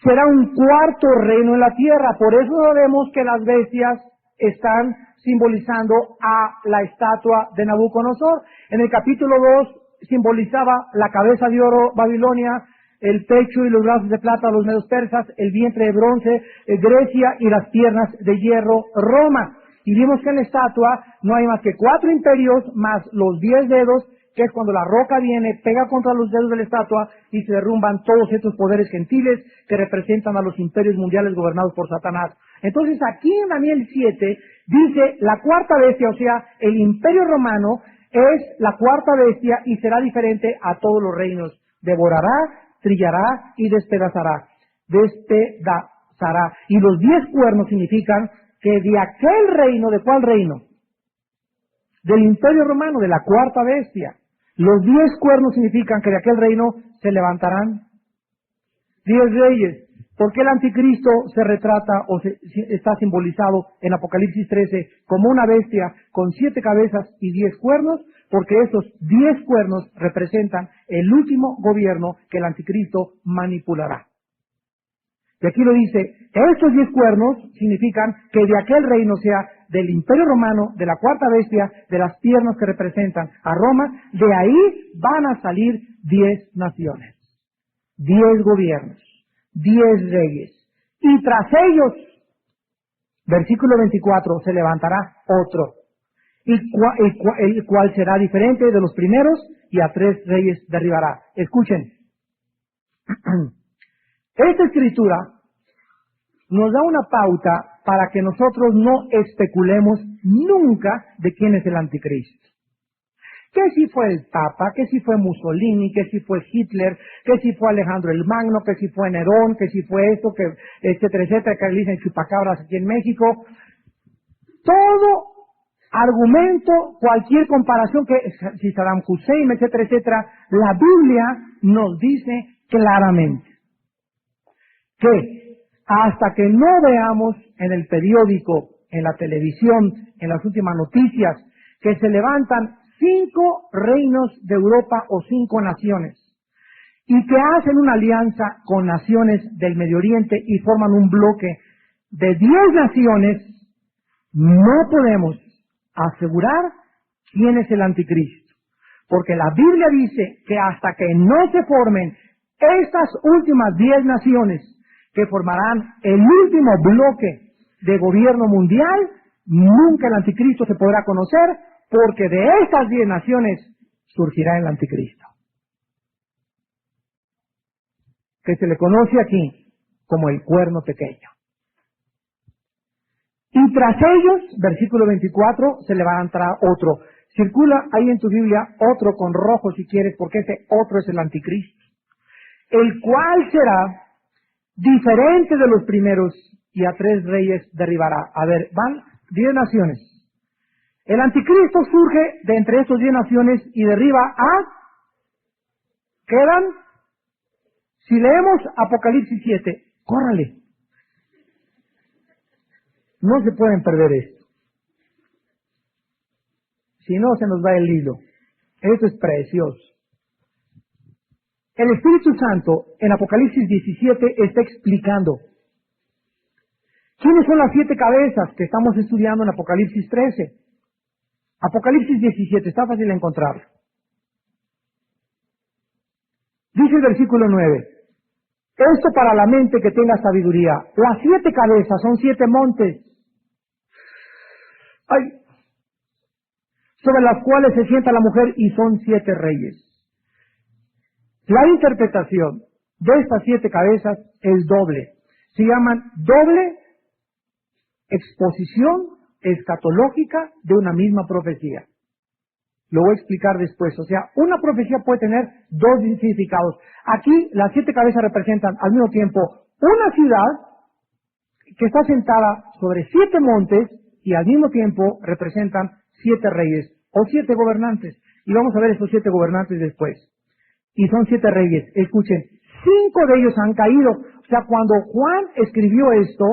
será un cuarto reino en la tierra. Por eso sabemos que las bestias están simbolizando a la estatua de Nabucodonosor. En el capítulo 2 simbolizaba la cabeza de oro, Babilonia, el pecho y los brazos de plata, los medos persas, el vientre de bronce, Grecia, y las piernas de hierro, Roma. Y vimos que en la estatua no hay más que 4 imperios más los 10 dedos, que es cuando la roca viene, pega contra los dedos de la estatua y se derrumban todos estos poderes gentiles que representan a los imperios mundiales gobernados por Satanás. Entonces aquí en Daniel 7 dice la cuarta bestia, o sea, el imperio romano es la cuarta bestia y será diferente a todos los reinos. Devorará, trillará y despedazará. Despedazará. Y los 10 cuernos significan que de aquel reino, ¿de cuál reino? Del imperio romano, de la cuarta bestia. Los 10 cuernos significan que de aquel reino se levantarán 10 reyes. ¿Por qué el anticristo se retrata o está simbolizado en Apocalipsis 13 como una bestia con 7 cabezas y 10 cuernos? Porque esos 10 cuernos representan el último gobierno que el anticristo manipulará. Y aquí lo dice, estos 10 cuernos significan que de aquel reino, sea del imperio romano, de la cuarta bestia, de las piernas que representan a Roma, de ahí van a salir 10 naciones, 10 gobiernos, 10 reyes. Y tras ellos, versículo 24, se levantará otro, el cual será diferente de los primeros, y a 3 reyes derribará. Escuchen. Esta escritura nos da una pauta para que nosotros no especulemos nunca de quién es el anticristo. Que si fue el Papa, que si fue Mussolini, que si fue Hitler, que si fue Alejandro el Magno, que si fue Nerón, que si fue esto, que etcétera, etcétera, que le dicen chupacabras aquí en México. Todo argumento, cualquier comparación, que si Saddam Hussein, etcétera, etcétera, la Biblia nos dice claramente que hasta que no veamos en el periódico, en la televisión, en las últimas noticias, que se levantan 5 reinos de Europa o 5 naciones, y que hacen una alianza con naciones del Medio Oriente y forman un bloque de 10 naciones, no podemos asegurar quién es el anticristo. Porque la Biblia dice que hasta que no se formen estas últimas 10 naciones que formarán el último bloque de gobierno mundial, nunca el anticristo se podrá conocer, porque de estas 10 naciones surgirá el anticristo, que se le conoce aquí como el cuerno pequeño. Y tras ellos, versículo 24, se levantará otro. Circula ahí en tu Biblia otro con rojo si quieres, porque ese otro es el anticristo, el cual será diferente de los primeros y a 3 reyes derribará. A ver, van 10 naciones. El anticristo surge de entre estos 10 naciones y derriba quedan, si leemos Apocalipsis 7, córrale. No se pueden perder esto. Si no, se nos va el hilo. Esto es precioso. El Espíritu Santo en Apocalipsis 17 está explicando quiénes son las 7 cabezas que estamos estudiando en Apocalipsis 13. Apocalipsis 17, está fácil de encontrarlo. Dice el versículo 9, esto para la mente que tenga sabiduría. Las 7 cabezas son 7 montes, sobre las cuales se sienta la mujer, y son 7 reyes. La interpretación de estas 7 cabezas es doble. Se llaman doble exposición escatológica de una misma profecía. Lo voy a explicar después. O sea, una profecía puede tener 2 significados. Aquí las 7 cabezas representan al mismo tiempo una ciudad que está sentada sobre 7 montes y al mismo tiempo representan 7 reyes o 7 gobernantes. Y vamos a ver esos 7 gobernantes después. Y son 7 reyes. Escuchen, 5 de ellos han caído. O sea, cuando Juan escribió esto,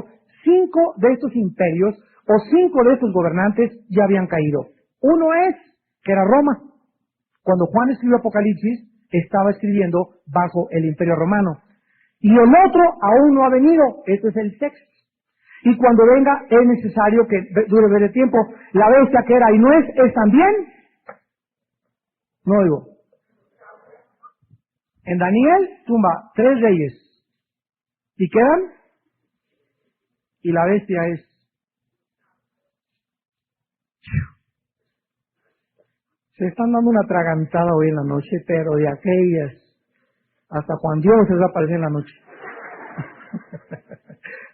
5 de estos imperios o 5 de estos gobernantes ya habían caído. Uno que era Roma. Cuando Juan escribió Apocalipsis, estaba escribiendo bajo el imperio romano. Y el otro aún no ha venido. Este es el sexto. Y cuando venga es necesario que dure ver el tiempo. La bestia que era y no es también. No oigo. En Daniel tumba 3 reyes. ¿Y quedan? Y la bestia es. Se están dando una atragantada hoy en la noche, pero de aquellas. Hasta Juan Dios se va a aparecer en la noche.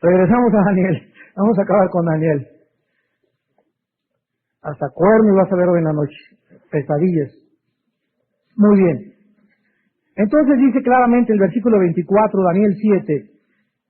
Regresamos a Daniel. Vamos a acabar con Daniel. Hasta cuernos vas a ver hoy en la noche. Pesadillas. Muy bien. Entonces dice claramente el versículo 24, Daniel 7,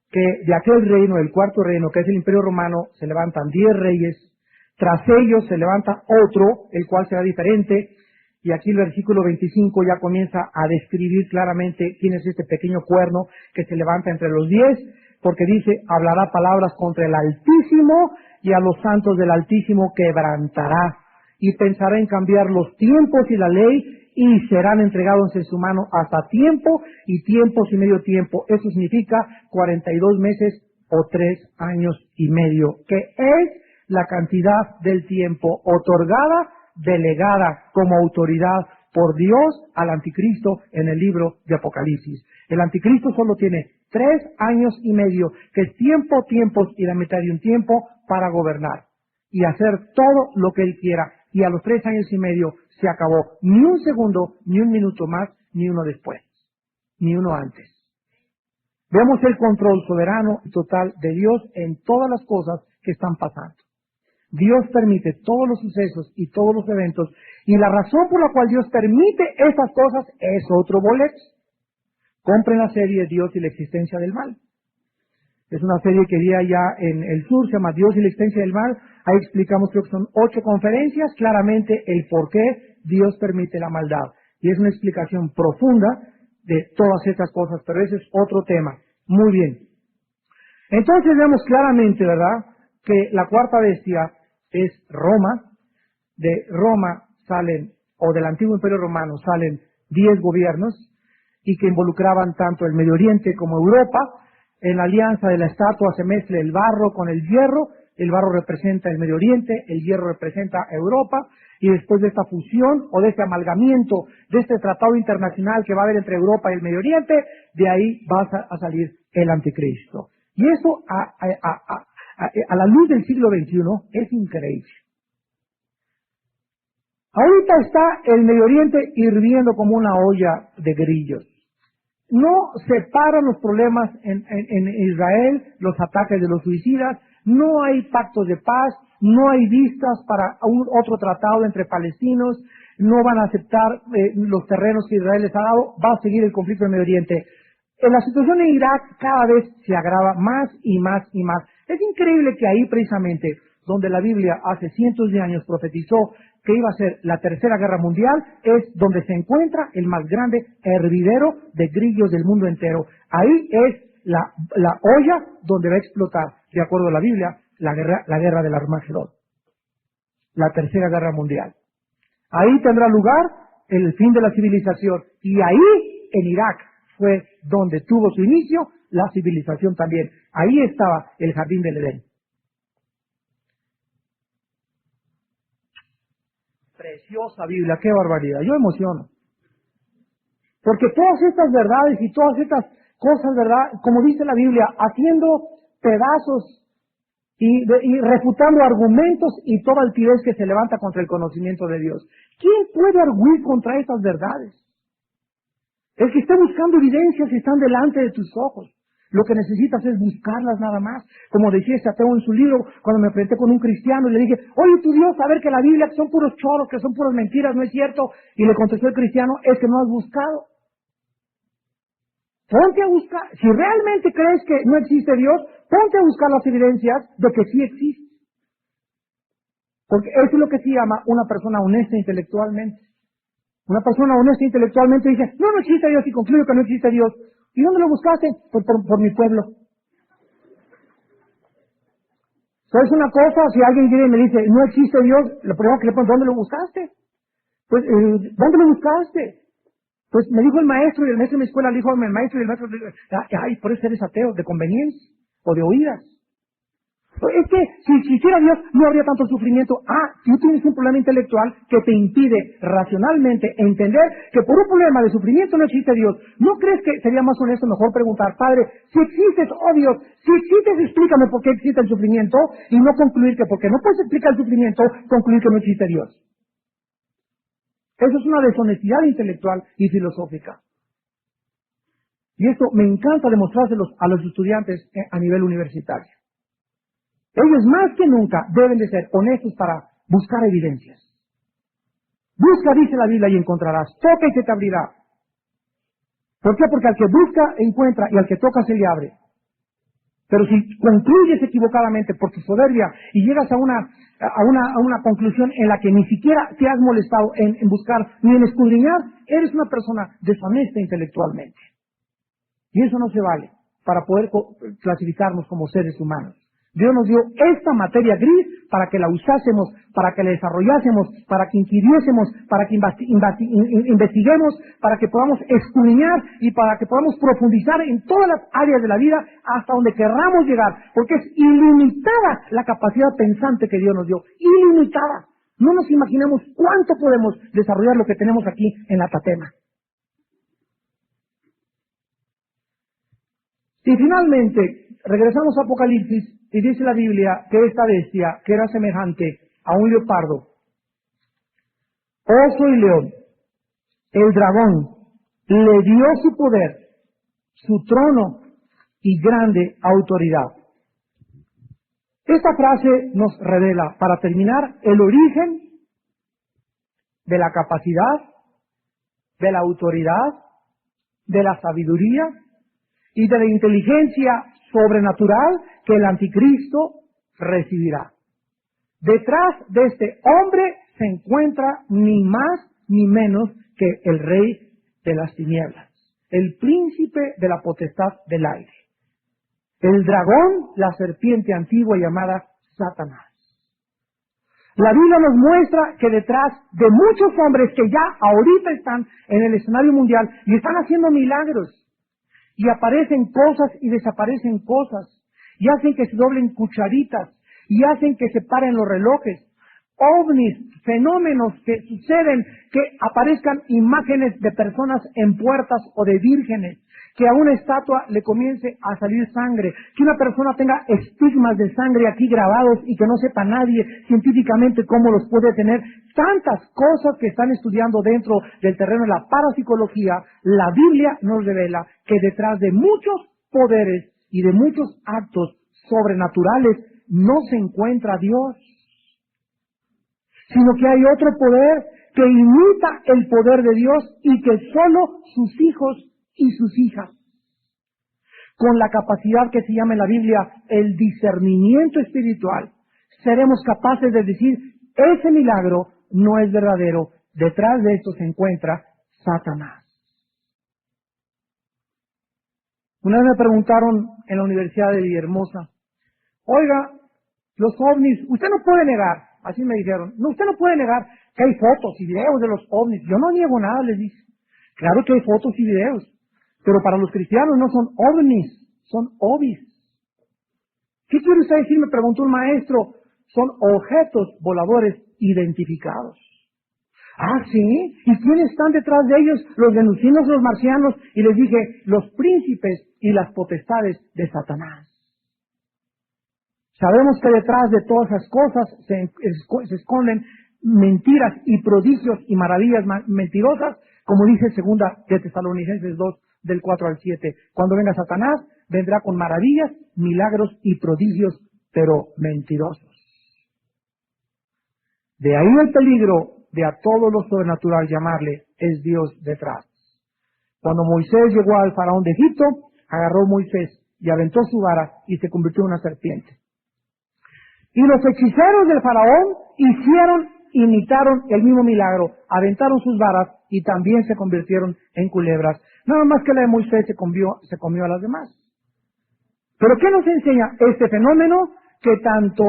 que de aquel reino, el cuarto reino, que es el imperio romano, se levantan 10 reyes. Tras ellos se levanta otro, el cual será diferente. Y aquí el versículo 25 ya comienza a describir claramente quién es este pequeño cuerno que se levanta entre los 10, porque dice, hablará palabras contra el Altísimo y a los santos del Altísimo quebrantará. Y pensará en cambiar los tiempos y la ley, y serán entregados en su mano hasta tiempo y tiempos y medio tiempo. Eso significa 42 meses o 3 años y medio, que es la cantidad del tiempo otorgada, delegada como autoridad por Dios al anticristo en el libro de Apocalipsis. El anticristo solo tiene 3 años y medio, que es tiempo, tiempos y la mitad de un tiempo para gobernar y hacer todo lo que él quiera. Y a los 3 años y medio se acabó. Ni un segundo, ni un minuto más, ni uno después, ni uno antes. Vemos el control soberano y total de Dios en todas las cosas que están pasando. Dios permite todos los sucesos y todos los eventos, y la razón por la cual Dios permite estas cosas es otro boleto. Compren la serie Dios y la existencia del mal. Es una serie que vi allá en el sur, se llama Dios y la existencia del mal. Ahí explicamos, creo que son 8 conferencias, claramente el por qué Dios permite la maldad. Y es una explicación profunda de todas estas cosas, pero ese es otro tema. Muy bien. Entonces vemos claramente, ¿verdad?, que la cuarta bestia es Roma. De Roma salen o del antiguo Imperio Romano salen 10 gobiernos y que involucraban tanto el Medio Oriente como Europa. En la alianza de la estatua se mezcla el barro con el barro representa el Medio Oriente, el hierro representa Europa, y después de esta fusión o de este amalgamiento, de este tratado internacional que va a haber entre Europa y el Medio Oriente, de ahí va a salir el anticristo. Y eso a la luz del siglo XXI es increíble. Ahorita está el Medio Oriente hirviendo como una olla de grillos. No se paran los problemas en Israel, los ataques de los suicidas, no hay pactos de paz, no hay vistas para otro tratado entre palestinos, no van a aceptar los terrenos que Israel les ha dado, va a seguir el conflicto en Medio Oriente. La situación en Irak cada vez se agrava más y más y más. Es increíble que ahí precisamente, donde la Biblia hace cientos de años profetizó que iba a ser la Tercera Guerra Mundial, es donde se encuentra el más grande hervidero de grillos del mundo entero. Ahí es la olla donde va a explotar, de acuerdo a la Biblia, la guerra del Armagedón, la Tercera Guerra Mundial. Ahí tendrá lugar el fin de la civilización, y ahí, en Irak, fue donde tuvo su inicio la civilización también. Ahí estaba el jardín del Edén. Preciosa Biblia, qué barbaridad, yo emociono. Porque todas estas verdades y todas estas cosas, ¿verdad? Como dice la Biblia, haciendo pedazos y refutando argumentos y toda altivez que se levanta contra el conocimiento de Dios. ¿Quién puede arguir contra estas verdades? El que esté buscando evidencias están delante de tus ojos. Lo que necesitas es buscarlas nada más. Como decía ese ateo en su libro, cuando me enfrenté con un cristiano y le dije, oye, tu Dios, a ver que la Biblia que son puros choros, que son puras mentiras, ¿no es cierto? Y le contestó el cristiano, es que no has buscado. Ponte a buscar. Si realmente crees que no existe Dios, ponte a buscar las evidencias de que sí existe. Porque eso es lo que se llama una persona honesta intelectualmente. Una persona honesta intelectualmente dice, no existe Dios, y concluyo que no existe Dios. ¿Y dónde lo buscaste? Por mi pueblo. ¿Sabes una cosa? Si alguien viene y me dice, no existe Dios, lo primero que le pregunto, ¿dónde lo buscaste? Pues, ¿dónde lo buscaste? Pues me dijo el maestro, y el maestro de mi escuela le dijo al maestro, y el maestro le dijo, ay, por eso eres ateo, de conveniencia, o de oídas. Es que si existiera Dios no habría tanto sufrimiento. Tú tienes un problema intelectual que te impide racionalmente entender que por un problema de sufrimiento no existe Dios. ¿No crees que sería más honesto mejor preguntar, Padre, si existes, oh Dios, si existes, explícame por qué existe el sufrimiento, y no concluir que porque no puedes explicar el sufrimiento, concluir que no existe Dios? Eso es una deshonestidad intelectual y filosófica. Y esto me encanta demostrárselos a los estudiantes a nivel universitario. Ellos más que nunca deben de ser honestos para buscar evidencias. Busca, dice la Biblia, y encontrarás. Toca y se te abrirá. ¿Por qué? Porque al que busca, encuentra, y al que toca, se le abre. Pero si concluyes equivocadamente por tu soberbia y llegas a una conclusión en la que ni siquiera te has molestado en buscar ni en escudriñar, eres una persona deshonesta intelectualmente. Y eso no se vale para poder clasificarnos como seres humanos. Dios nos dio esta materia gris para que la usásemos, para que la desarrollásemos, para que inquiriésemos, para que investiguemos, para que podamos escudriñar y para que podamos profundizar en todas las áreas de la vida hasta donde querramos llegar, porque es ilimitada la capacidad pensante que Dios nos dio, ilimitada. No nos imaginemos cuánto podemos desarrollar lo que tenemos aquí en la tatema. Y finalmente, regresamos a Apocalipsis y dice la Biblia que esta bestia, que era semejante a un leopardo, oso y león, el dragón, le dio su poder, su trono y grande autoridad. Esta frase nos revela, para terminar, el origen de la capacidad, de la autoridad, de la sabiduría y de la inteligencia sobrenatural que el anticristo recibirá. Detrás de este hombre se encuentra ni más ni menos que el rey de las tinieblas, el príncipe de la potestad del aire, el dragón, la serpiente antigua llamada Satanás. La Biblia nos muestra que detrás de muchos hombres que ya ahorita están en el escenario mundial y están haciendo milagros, y aparecen cosas y desaparecen cosas, y hacen que se doblen cucharitas, y hacen que se paren los relojes, ovnis, fenómenos que suceden, que aparezcan imágenes de personas en puertas o de vírgenes, que a una estatua le comience a salir sangre, que una persona tenga estigmas de sangre aquí grabados y que no sepa nadie científicamente cómo los puede tener. Tantas cosas que están estudiando dentro del terreno de la parapsicología, la Biblia nos revela que detrás de muchos poderes y de muchos actos sobrenaturales no se encuentra Dios, sino que hay otro poder que imita el poder de Dios y que solo sus hijos y sus hijas, con la capacidad que se llama en la Biblia el discernimiento espiritual, seremos capaces de decir, ese milagro no es verdadero, detrás de esto se encuentra Satanás. Una vez me preguntaron en la Universidad de Villahermosa, oiga, los ovnis, usted no puede negar, así me dijeron, no, usted no puede negar que hay fotos y videos de los ovnis. Yo no niego nada, les dije. Claro que hay fotos y videos, pero para los cristianos no son ovnis, son ovis. ¿Qué quiere usted decir? Me preguntó un maestro. Son objetos voladores identificados. Ah, ¿sí? ¿Y quiénes están detrás de ellos? Los venusinos, los marcianos. Y les dije, los príncipes y las potestades de Satanás. Sabemos que detrás de todas esas cosas se esconden mentiras y prodigios y maravillas mentirosas, como dice segunda de Tesalonicenses 2, del 4 al 7. Cuando venga Satanás, vendrá con maravillas, milagros y prodigios, pero mentirosos. De ahí el peligro de a todo lo sobrenatural llamarle es Dios detrás. Cuando Moisés llegó al faraón de Egipto, agarró Moisés y aventó su vara y se convirtió en una serpiente. Y los hechiceros del faraón imitaron el mismo milagro, aventaron sus varas y también se convirtieron en culebras. Nada más que la de Moisés se comió a las demás. Pero ¿qué nos enseña este fenómeno? Que tanto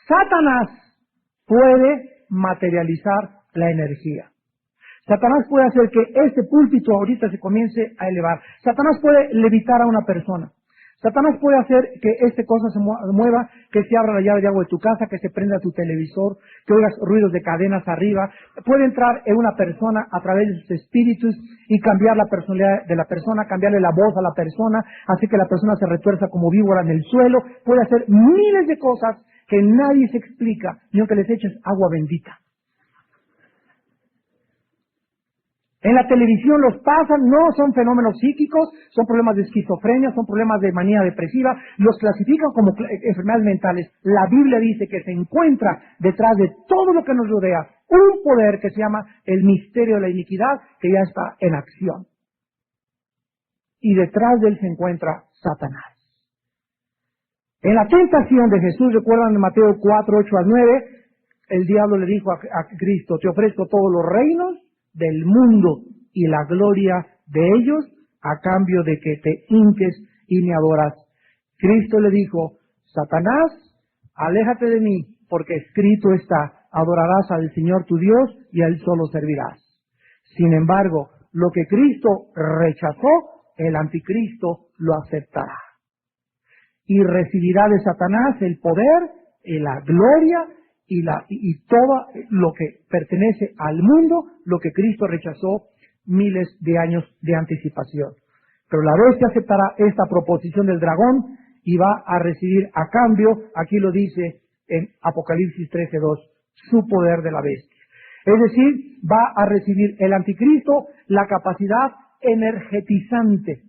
Satanás puede materializar la energía. Satanás puede hacer que este púlpito ahorita se comience a elevar. Satanás puede levitar a una persona. Satanás puede hacer que esta cosa se mueva, que se abra la llave de agua de tu casa, que se prenda tu televisor, que oigas ruidos de cadenas arriba. Puede entrar en una persona a través de sus espíritus y cambiar la personalidad de la persona, cambiarle la voz a la persona, así que la persona se retuerza como víbora en el suelo. Puede hacer miles de cosas que nadie se explica, ni aunque les eches agua bendita. En la televisión los pasan, no son fenómenos psíquicos, son problemas de esquizofrenia, son problemas de manía depresiva, los clasifican como enfermedades mentales. La Biblia dice que se encuentra detrás de todo lo que nos rodea un poder que se llama el misterio de la iniquidad, que ya está en acción. Y detrás de él se encuentra Satanás. En la tentación de Jesús, recuerdan en Mateo 4, 8 al 9, el diablo le dijo a Cristo, te ofrezco todos los reinos del mundo y la gloria de ellos a cambio de que te hinques y me adoras. Cristo le dijo, Satanás, aléjate de mí, porque escrito está, adorarás al Señor tu Dios y a Él solo servirás. Sin embargo, lo que Cristo rechazó, el anticristo lo aceptará. Y recibirá de Satanás el poder y la gloria y todo lo que pertenece al mundo, lo que Cristo rechazó miles de años de anticipación. Pero la bestia aceptará esta proposición del dragón y va a recibir a cambio, aquí lo dice en Apocalipsis 13:2, su poder de la bestia. Es decir, va a recibir el anticristo la capacidad energetizante.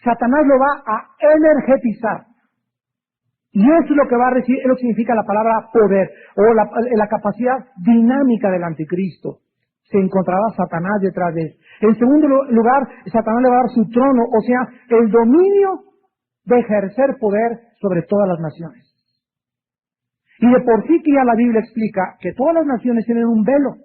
Satanás lo va a energetizar. Y eso es lo que va a recibir, es lo que significa la palabra poder, o la capacidad dinámica del anticristo. Se encontrará Satanás detrás de él. En segundo lugar, Satanás le va a dar su trono, o sea, el dominio de ejercer poder sobre todas las naciones. Y de por sí que ya la Biblia explica que todas las naciones tienen un velo.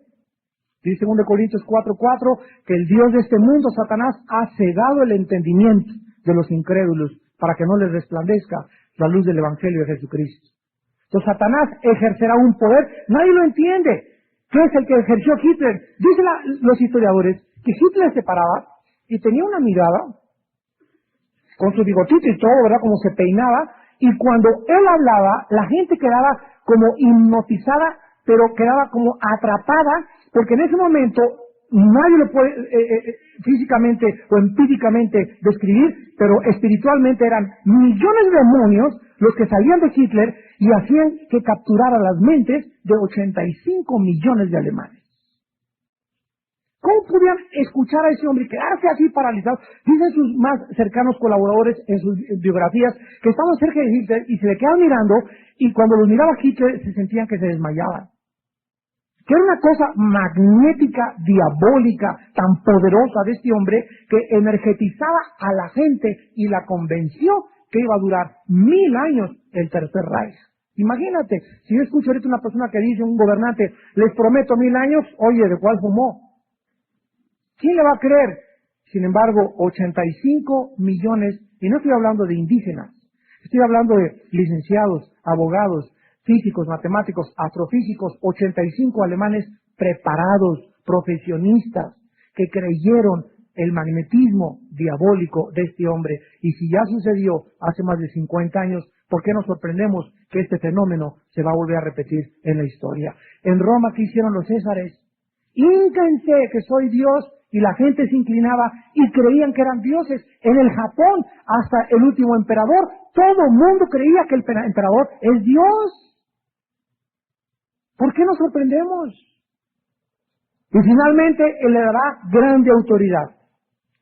Dice 2 Corintios 4:4 que el Dios de este mundo, Satanás, ha cegado el entendimiento de los incrédulos para que no les resplandezca la luz del Evangelio de Jesucristo. Entonces Satanás ejercerá un poder, nadie lo entiende. ¿Qué es el que ejerció Hitler? Dicen los historiadores que Hitler se paraba y tenía una mirada, con su bigotito y todo, ¿verdad? Como se peinaba, y cuando él hablaba, la gente quedaba como hipnotizada, pero quedaba como atrapada, porque en ese momento nadie lo puede físicamente o empíricamente describir, pero espiritualmente eran millones de demonios los que salían de Hitler y hacían que capturara las mentes de 85 millones de alemanes. ¿Cómo podían escuchar a ese hombre y quedarse así paralizados? Dicen sus más cercanos colaboradores en sus biografías que estaban cerca de Hitler y se le quedaban mirando, y cuando los miraba Hitler se sentían que se desmayaban. Que era una cosa magnética, diabólica, tan poderosa de este hombre, que energetizaba a la gente y la convenció que iba a durar 1000 años el Tercer Reich. Imagínate, si yo escucho ahorita una persona que dice, un gobernante, les prometo 1000 años, oye, ¿de cuál fumó? ¿Quién le va a creer? Sin embargo, 85 millones, y no estoy hablando de indígenas, estoy hablando de licenciados, abogados, físicos, matemáticos, astrofísicos, 85 alemanes preparados, profesionistas, que creyeron el magnetismo diabólico de este hombre. Y si ya sucedió hace más de 50 años, ¿por qué nos sorprendemos que este fenómeno se va a volver a repetir en la historia? En Roma, ¿qué hicieron los césares? Hínquense que soy Dios, y la gente se inclinaba y creían que eran dioses. En el Japón, hasta el último emperador, todo el mundo creía que el emperador es Dios. ¿Por qué nos sorprendemos? Y finalmente, Él le dará grande autoridad.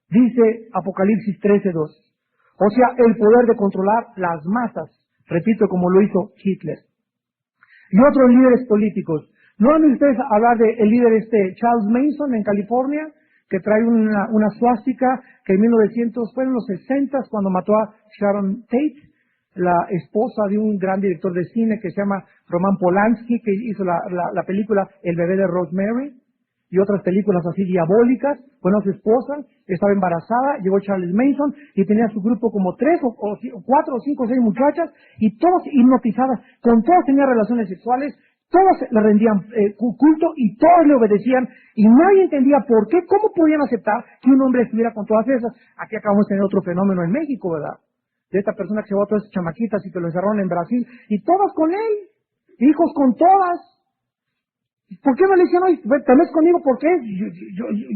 Dice Apocalipsis 13:2. O sea, el poder de controlar las masas. Repito, como lo hizo Hitler. Y otros líderes políticos. ¿No han ustedes hablar del líder Charles Manson en California? Que trae una suástica que en 1900, fue en los 60, cuando mató a Sharon Tate, la esposa de un gran director de cine que se llama Roman Polanski, que hizo la película El bebé de Rosemary, y otras películas así diabólicas. Bueno, su esposa estaba embarazada, llegó Charles Manson y tenía su grupo como 3 o 4 o 5 o 6 muchachas, y todas hipnotizadas, con todas tenían relaciones sexuales, todas le rendían culto y todos le obedecían, y nadie entendía por qué, cómo podían aceptar que un hombre estuviera con todas esas. Aquí acabamos de tener otro fenómeno en México, ¿verdad? De esta persona que llevó a todas esas chamaquitas y que lo encerraron en Brasil, y todas con él, hijos con todas. ¿Por qué no le decían, oye, te metes conmigo? ¿Por qué?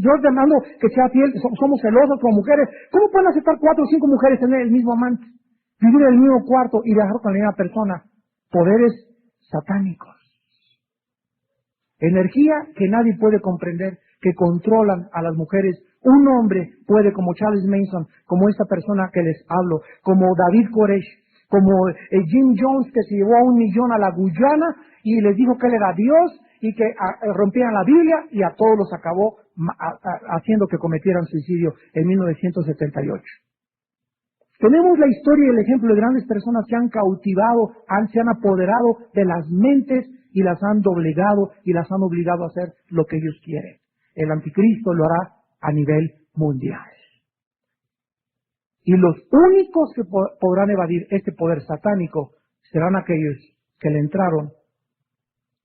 Yo demando que sea fiel, somos celosos como mujeres. ¿Cómo pueden aceptar 4 o 5 mujeres tener el mismo amante, vivir en el mismo cuarto y viajar con la misma persona? Poderes satánicos. Energía que nadie puede comprender, que controlan a las mujeres. Un hombre puede, como Charles Manson, como esta persona que les hablo, como David Koresh, como Jim Jones, que se llevó a 1 millón a la Guyana y les dijo que él era Dios y que rompieran la Biblia, y a todos los acabó haciendo que cometieran suicidio en 1978. Tenemos la historia y el ejemplo de grandes personas que han cautivado, se han apoderado de las mentes y las han doblegado y las han obligado a hacer lo que ellos quieren. El anticristo lo hará a nivel mundial. Y los únicos que podrán evadir este poder satánico serán aquellos que le entraron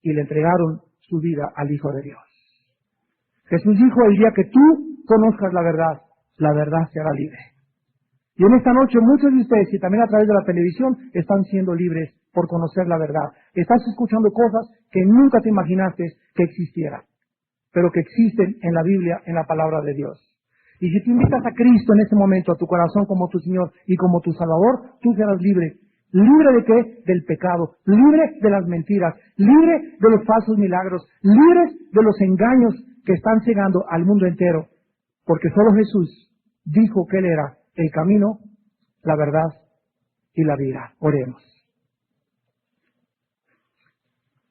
y le entregaron su vida al Hijo de Dios. Jesús dijo, el día que tú conozcas la verdad te hará libre. Y en esta noche muchos de ustedes, y también a través de la televisión, están siendo libres por conocer la verdad. Estás escuchando cosas que nunca te imaginaste que existieran, pero que existen en la Biblia, en la palabra de Dios. Y si tú invitas a Cristo en este momento a tu corazón como tu Señor y como tu Salvador, tú serás libre. ¿Libre de qué? Del pecado, libre de las mentiras, libre de los falsos milagros, libre de los engaños que están cegando al mundo entero. Porque solo Jesús dijo que Él era el camino, la verdad y la vida. Oremos.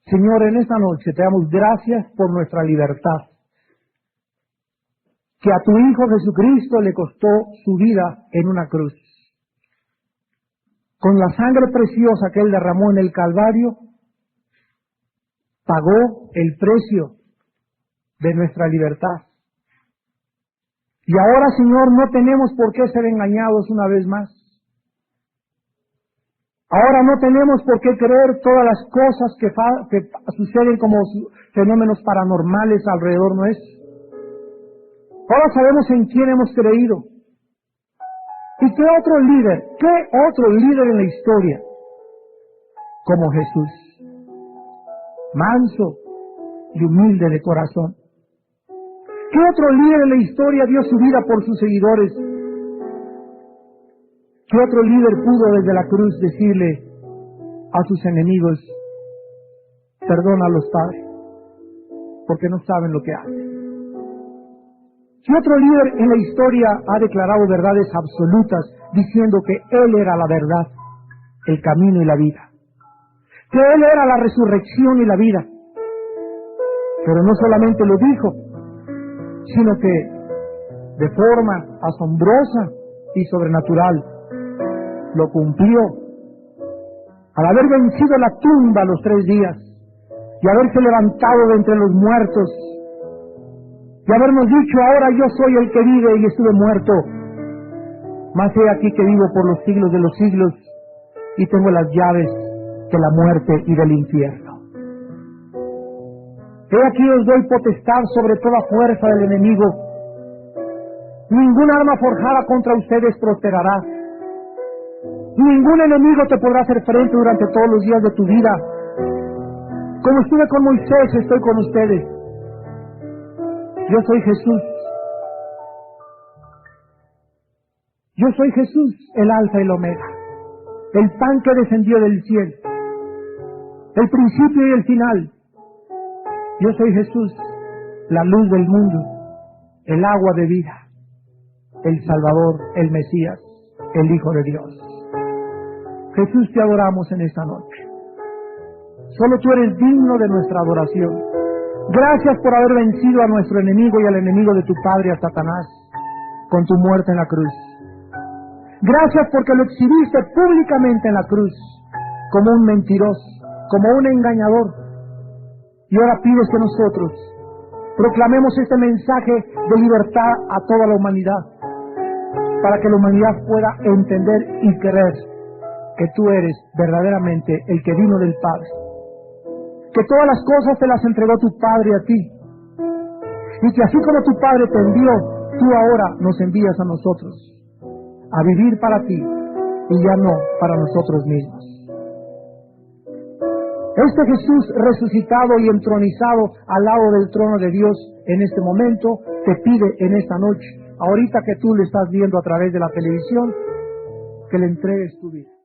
Señor, en esta noche te damos gracias por nuestra libertad, que a tu Hijo Jesucristo le costó su vida en una cruz. Con la sangre preciosa que Él derramó en el Calvario, pagó el precio de nuestra libertad. Y ahora, Señor, no tenemos por qué ser engañados una vez más. Ahora no tenemos por qué creer todas las cosas que suceden como fenómenos paranormales alrededor nuestro. Ahora sabemos en quién hemos creído. ¿Y qué otro líder en la historia como Jesús? Manso y humilde de corazón. ¿Qué otro líder en la historia dio su vida por sus seguidores? ¿Qué otro líder pudo desde la cruz decirle a sus enemigos, perdónalos, Padre, porque no saben lo que hacen? ¿Qué otro líder en la historia ha declarado verdades absolutas diciendo que Él era la verdad, el camino y la vida? Que Él era la resurrección y la vida. Pero no solamente lo dijo, sino que de forma asombrosa y sobrenatural lo cumplió. Al haber vencido la tumba los 3 días y haberse levantado de entre los muertos y habernos dicho, ahora yo soy el que vive y estuve muerto, mas he aquí que vivo por los siglos de los siglos y tengo las llaves de la muerte y del infierno. He aquí os doy potestad sobre toda fuerza del enemigo. Ningún arma forjada contra ustedes prosperará. Ningún enemigo te podrá hacer frente durante todos los días de tu vida. Como estuve con Moisés, estoy con ustedes. Yo soy Jesús. Yo soy Jesús, el Alfa y el Omega, el pan que descendió del cielo, el principio y el final. Yo soy Jesús, la luz del mundo, el agua de vida, el Salvador, el Mesías, el Hijo de Dios. Jesús, te adoramos en esta noche. Solo tú eres digno de nuestra adoración. Gracias por haber vencido a nuestro enemigo y al enemigo de tu Padre, a Satanás, con tu muerte en la cruz. Gracias porque lo exhibiste públicamente en la cruz, como un mentiroso, como un engañador. Y ahora pides que nosotros proclamemos este mensaje de libertad a toda la humanidad, para que la humanidad pueda entender y creer que tú eres verdaderamente el que vino del Padre, que todas las cosas te las entregó tu Padre a ti, y que así como tu Padre te envió, tú ahora nos envías a nosotros a vivir para ti y ya no para nosotros mismos. Este Jesús resucitado y entronizado al lado del trono de Dios en este momento te pide en esta noche, ahorita que tú le estás viendo a través de la televisión, que le entregues tu vida.